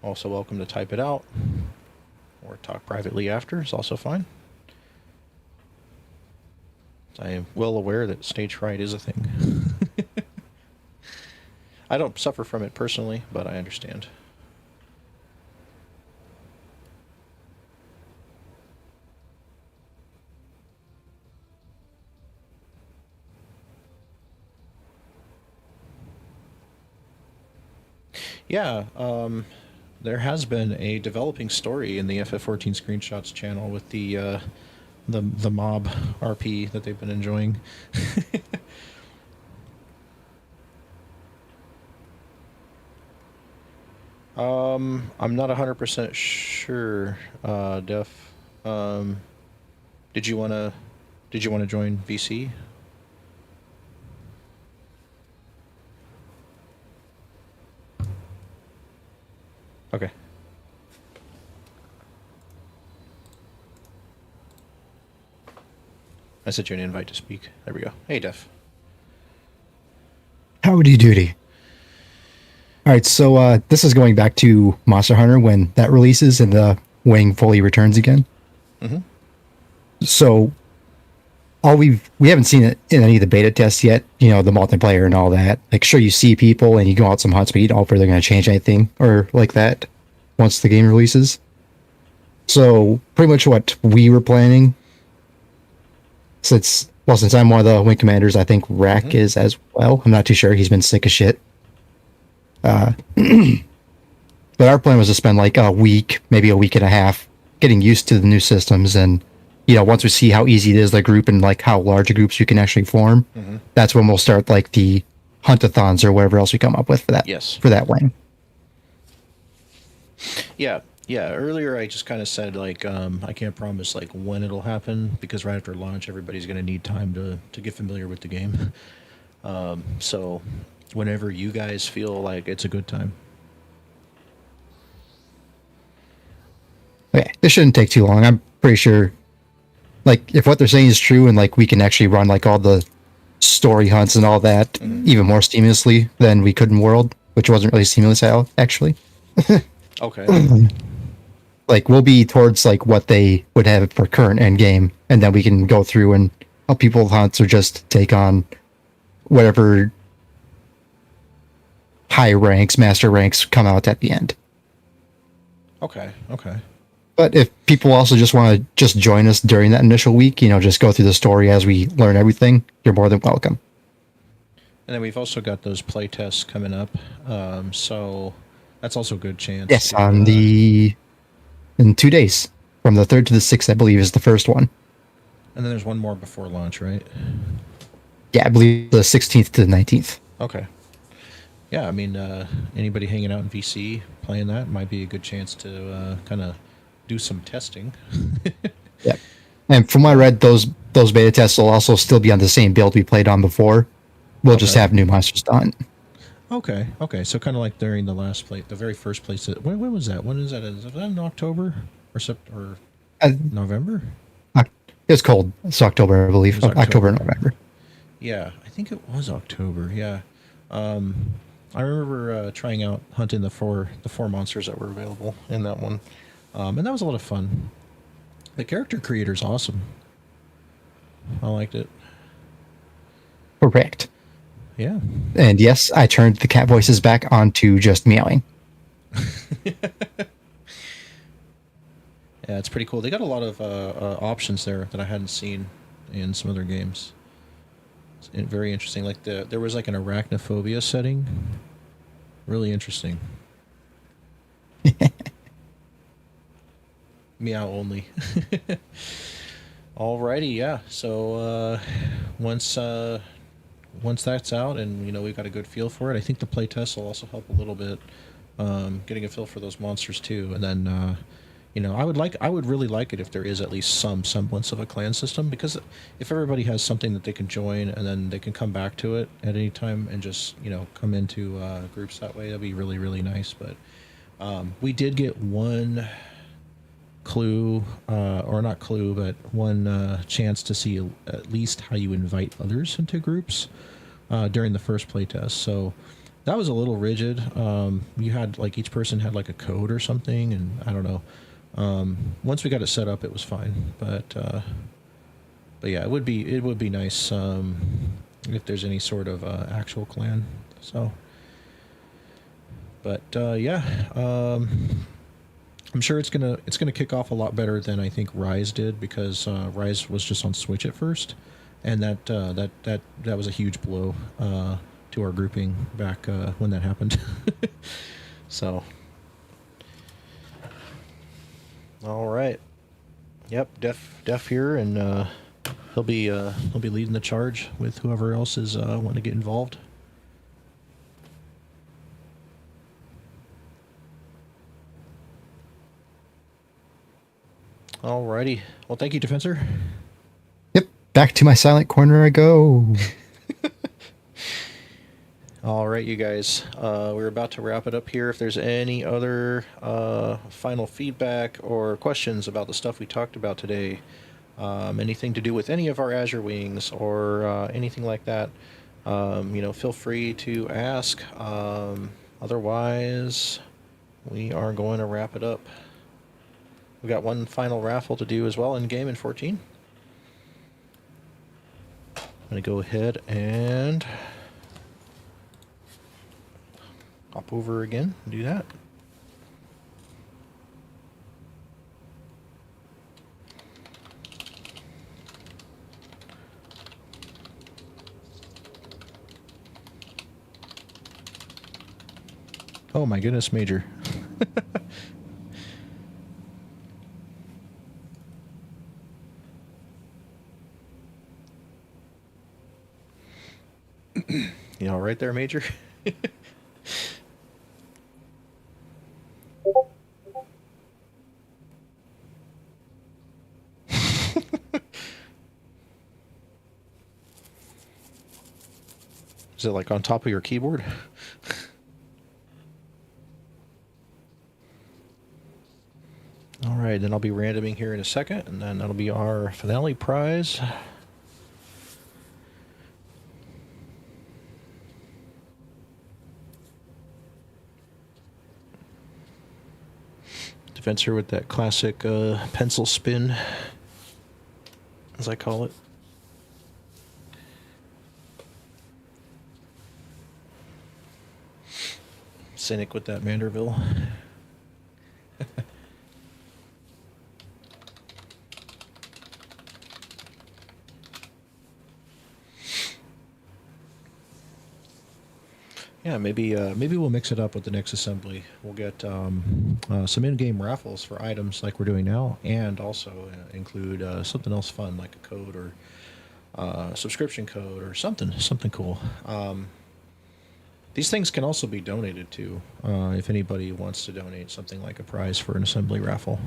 Also welcome to type it out or talk privately after is also fine. I am well aware that stage fright is a thing. I don't suffer from it personally, but I understand. Yeah, there has been a developing story in the FF14 screenshots channel with the mob RP that they've been enjoying. I'm not 100% sure, Def. Did you wanna join VC? Okay. I sent you an invite to speak. There we go. Hey, Def. Howdy doody. All right, so this is going back to Monster Hunter when that releases and the wing fully returns again. Mm-hmm. So we haven't seen it in any of the beta tests yet. You know, the multiplayer and all that. Like, sure, you see people and you go out some hunts, but you don't know if they're going to change anything or like that once the game releases. So pretty much what we were planning, since I'm one of the wing commanders, I think Rack is as well. I'm not too sure. He's been sick as shit. But our plan was to spend like a week, maybe a week and a half, getting used to the new systems, and once we see how easy it is, the group, and like how large groups you can actually form, that's when we'll start like the hunt-a-thons or whatever else we come up with for that. Yes. For that wing. Yeah. Earlier, I just kind of said like I can't promise like when it'll happen because right after launch, everybody's going to need time to get familiar with the game. So whenever you guys feel like it's a good time. Okay, this shouldn't take too long. I'm pretty sure, like, if what they're saying is true and like we can actually run like all the story hunts and all that even more seamlessly than we could in World, which wasn't really seamless actually. Okay. Like, we'll be towards like what they would have for current end game, and then we can go through and help people with hunts or just take on whatever high ranks, master ranks come out at the end. Okay. But if people also just want to just join us during that initial week, just go through the story as we learn everything, you're more than welcome. And then we've also got those play tests coming up. So that's also a good chance. Yes, in 2 days. From the 3rd to the 6th, I believe, is the first one. And then there's one more before launch, right? Yeah, I believe the 16th to the 19th. Okay. Yeah, I mean, anybody hanging out in VC playing that might be a good chance to kind of do some testing. Yeah. And from what I read, those beta tests will also still be on the same build we played on before. We'll just have new monsters done. Okay. So kind of like during the last play, the very first place. When was that? When is that? Is that in October or November? It was cold. It's October, I believe. October, November. Yeah, I think it was October. Yeah. I remember trying out hunting the four monsters that were available in that one, and that was a lot of fun. The character creator's awesome. I liked it. Correct. Yeah. And yes, I turned the cat voices back on to just meowing. Yeah, it's pretty cool. They got a lot of options there that I hadn't seen in some other games. It's very interesting. Like there was like an arachnophobia setting. Really interesting. Meow only. Alrighty, yeah. So once that's out and we've got a good feel for it, I think the playtest will also help a little bit, getting a feel for those monsters too. And then I would really like it if there is at least some semblance of a clan system, because if everybody has something that they can join and then they can come back to it at any time and just come into groups that way, that'd be really really nice. But we did get one clue, or not clue, but one chance to see at least how you invite others into groups during the first playtest. So that was a little rigid. You had like each person had like a code or something, and I don't know. Once we got it set up, it was fine. But yeah, it would be nice if there's any sort of actual clan. So, but yeah. I'm sure it's gonna kick off a lot better than I think Rise did, because Rise was just on Switch at first, and that was a huge blow to our grouping back when that happened. So, all right, yep, Def here, and he'll be leading the charge with whoever else is wanting to get involved. Alrighty. Well, thank you, Defensor. Yep, back to my silent corner I go. All right, you guys. We're about to wrap it up here. If there's any other final feedback or questions about the stuff we talked about today, anything to do with any of our Azure wings or anything like that, feel free to ask. Otherwise, we are going to wrap it up. We've got one final raffle to do as well in game in 14. I'm going to go ahead and hop over again and do that. Oh my goodness, Major. You all right there, Major? Is it like on top of your keyboard? All right, then I'll be randoming here in a second, and then that'll be our finale prize. Defensor with that classic pencil spin, as I call it. Cynic with that Manderville. Yeah, maybe we'll mix it up with the next assembly. We'll get some in-game raffles for items like we're doing now, and also include something else fun like a code or subscription code or something cool. These things can also be donated to if anybody wants to donate something like a prize for an assembly raffle.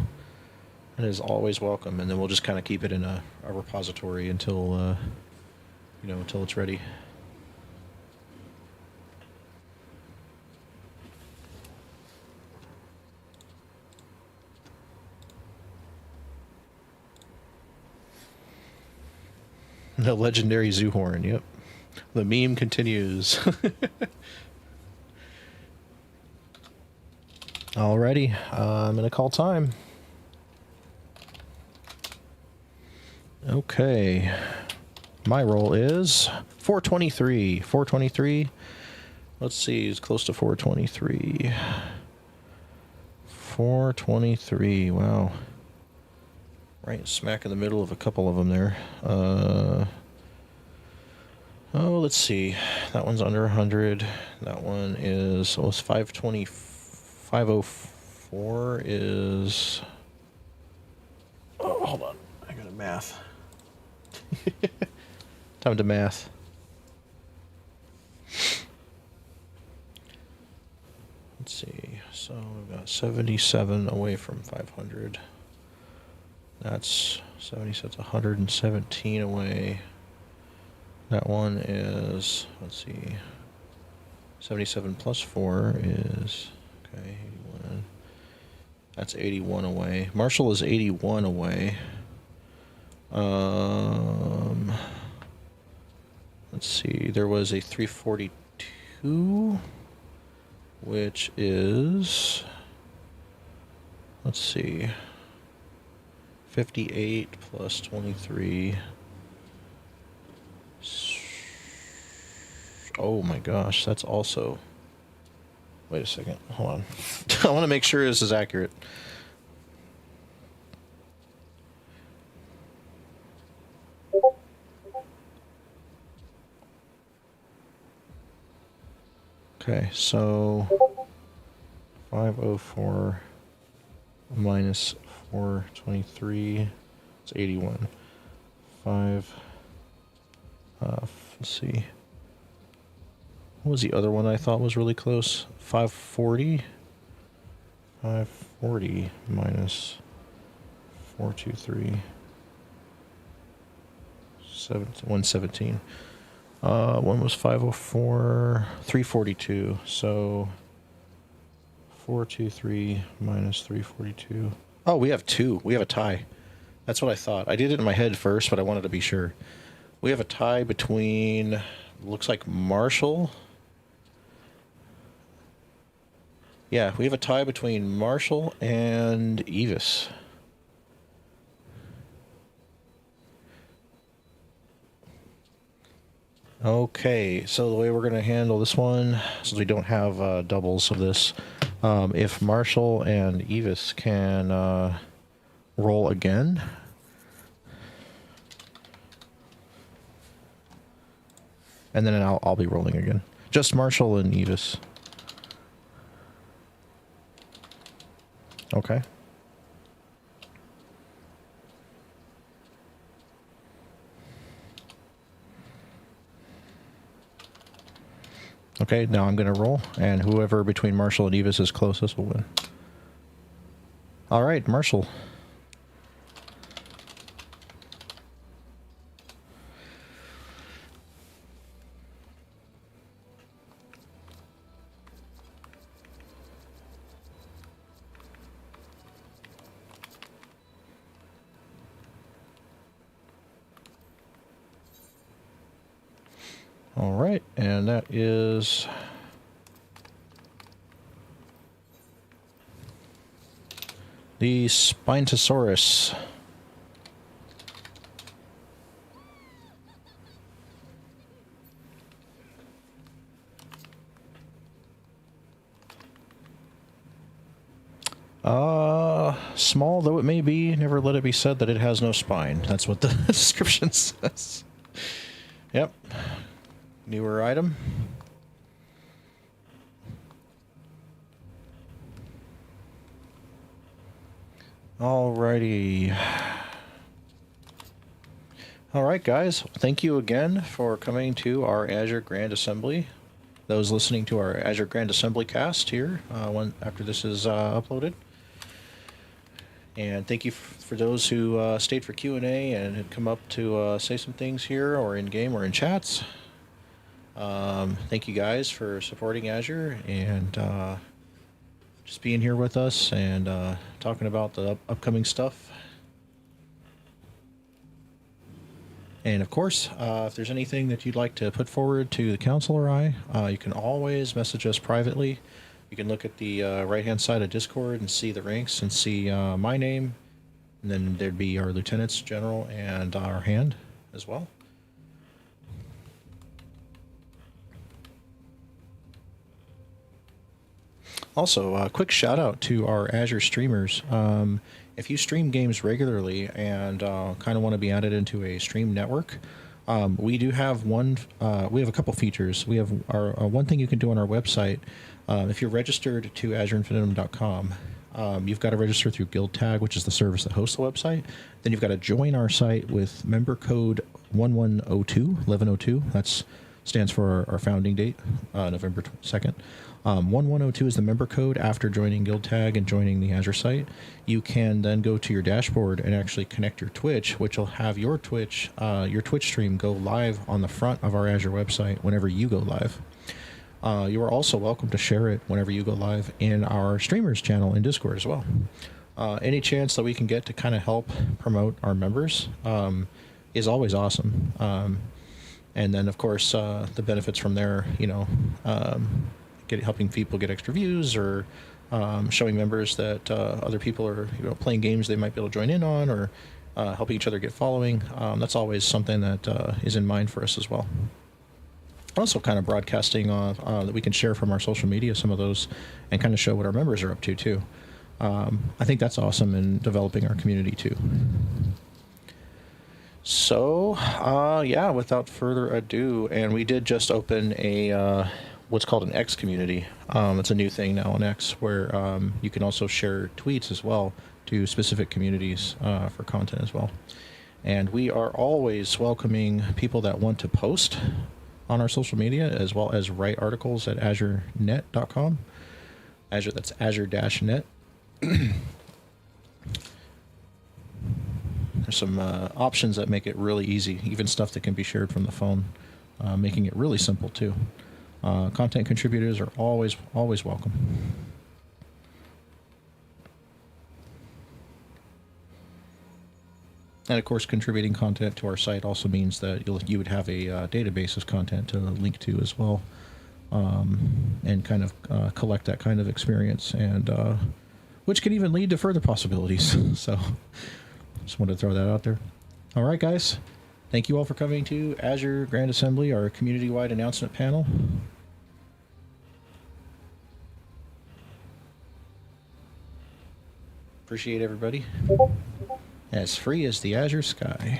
It is always welcome, and then we'll just kind of keep it in a repository until until it's ready. The legendary Zoohorn, yep. The meme continues. Alrighty, I'm gonna call time. Okay. my roll is 423. 423. Let's see, it's close to 423. 423. Wow. Right smack in the middle of a couple of them there. Oh, let's see. That one's under 100. That one is, oh, it's 520. 504 is... Oh, hold on. I got a math. Time to math. Let's see. So we've got 77 away from 500. That's 77, 117 away. That one is, let's see, 77 plus 4 is, okay, 81. That's 81 away. Marshall is 81 away. Let's see, there was a 342, which is, let's see, 58 plus 23. Oh my gosh, that's also... Wait a second, hold on. I want to make sure this is accurate. Okay, so 504 minus 423, it's 81. 5, let's see. What was the other one I thought was really close? 540? 540 minus 423. 117. One was 504, 342. So 423 minus 342. Oh, we have two. We have a tie. That's what I thought. I did it in my head first, but I wanted to be sure. We have a tie between, looks like Marshall. Yeah, we have a tie between Marshall and Evis. Okay, so the way we're going to handle this one, since we don't have doubles of this, if Marshall and Evis can roll again. And then I'll be rolling again. Just Marshall and Evis. Okay. Okay, now I'm going to roll, and whoever between Marshall and Evis is closest will win. All right, Marshall. All right, and that is the Spinosaurus. Small though it may be, never let it be said that it has no spine. That's what the description says. Yep. Newer item. Alrighty. Alright guys, thank you again for coming to our Azure Grand Assembly. Those listening to our Azure Grand Assembly cast here, after this is uploaded. And thank you for those who stayed for Q&A and had come up to say some things here, or in game or in chats. Thank you guys for supporting Azure and just being here with us and talking about the upcoming stuff. And of course, if there's anything that you'd like to put forward to the council or I, you can always message us privately. You can look at the right-hand side of Discord and see the ranks and see my name. And then there'd be our lieutenants, general, and our hand as well. Also, a quick shout out to our Azure streamers. If you stream games regularly and kind of want to be added into a stream network, we do have one. We have a couple features. We have our one thing you can do on our website. If you're registered to AzureInfinitum.com, you've got to register through Guild Tag, which is the service that hosts the website. Then you've got to join our site with member code 1102. That's stands for our founding date, November 2nd. 1102 is the member code after joining Guild Tag and joining the Azure site. You can then go to your dashboard and actually connect your Twitch, which will have your Twitch stream go live on the front of our Azure website whenever you go live. You are also welcome to share it whenever you go live in our streamers channel in Discord as well. Any chance that we can get to kind of help promote our members is always awesome. And then, of course, the benefits from there, helping people get extra views or showing members that other people are playing games they might be able to join in on, or helping each other get following. That's always something that is in mind for us as well. Also kind of broadcasting that we can share from our social media, some of those, and kind of show what our members are up to too. I think that's awesome in developing our community too. So, yeah, without further ado, and we did just open a what's called an X community. It's a new thing now on X, where you can also share tweets as well to specific communities for content as well. And we are always welcoming people that want to post on our social media, as well as write articles at azurenet.com. Azure, that's Azure-net. There's some options that make it really easy, even stuff that can be shared from the phone, making it really simple too. Content contributors are always welcome. And of course, contributing content to our site also means that you would have a database of content to link to as well, and kind of collect that kind of experience, and which can even lead to further possibilities. So just wanted to throw that out there. All right, guys. Thank you all for coming to Azure Grand Assembly, our community-wide announcement panel. Appreciate everybody. As free as the Azure sky.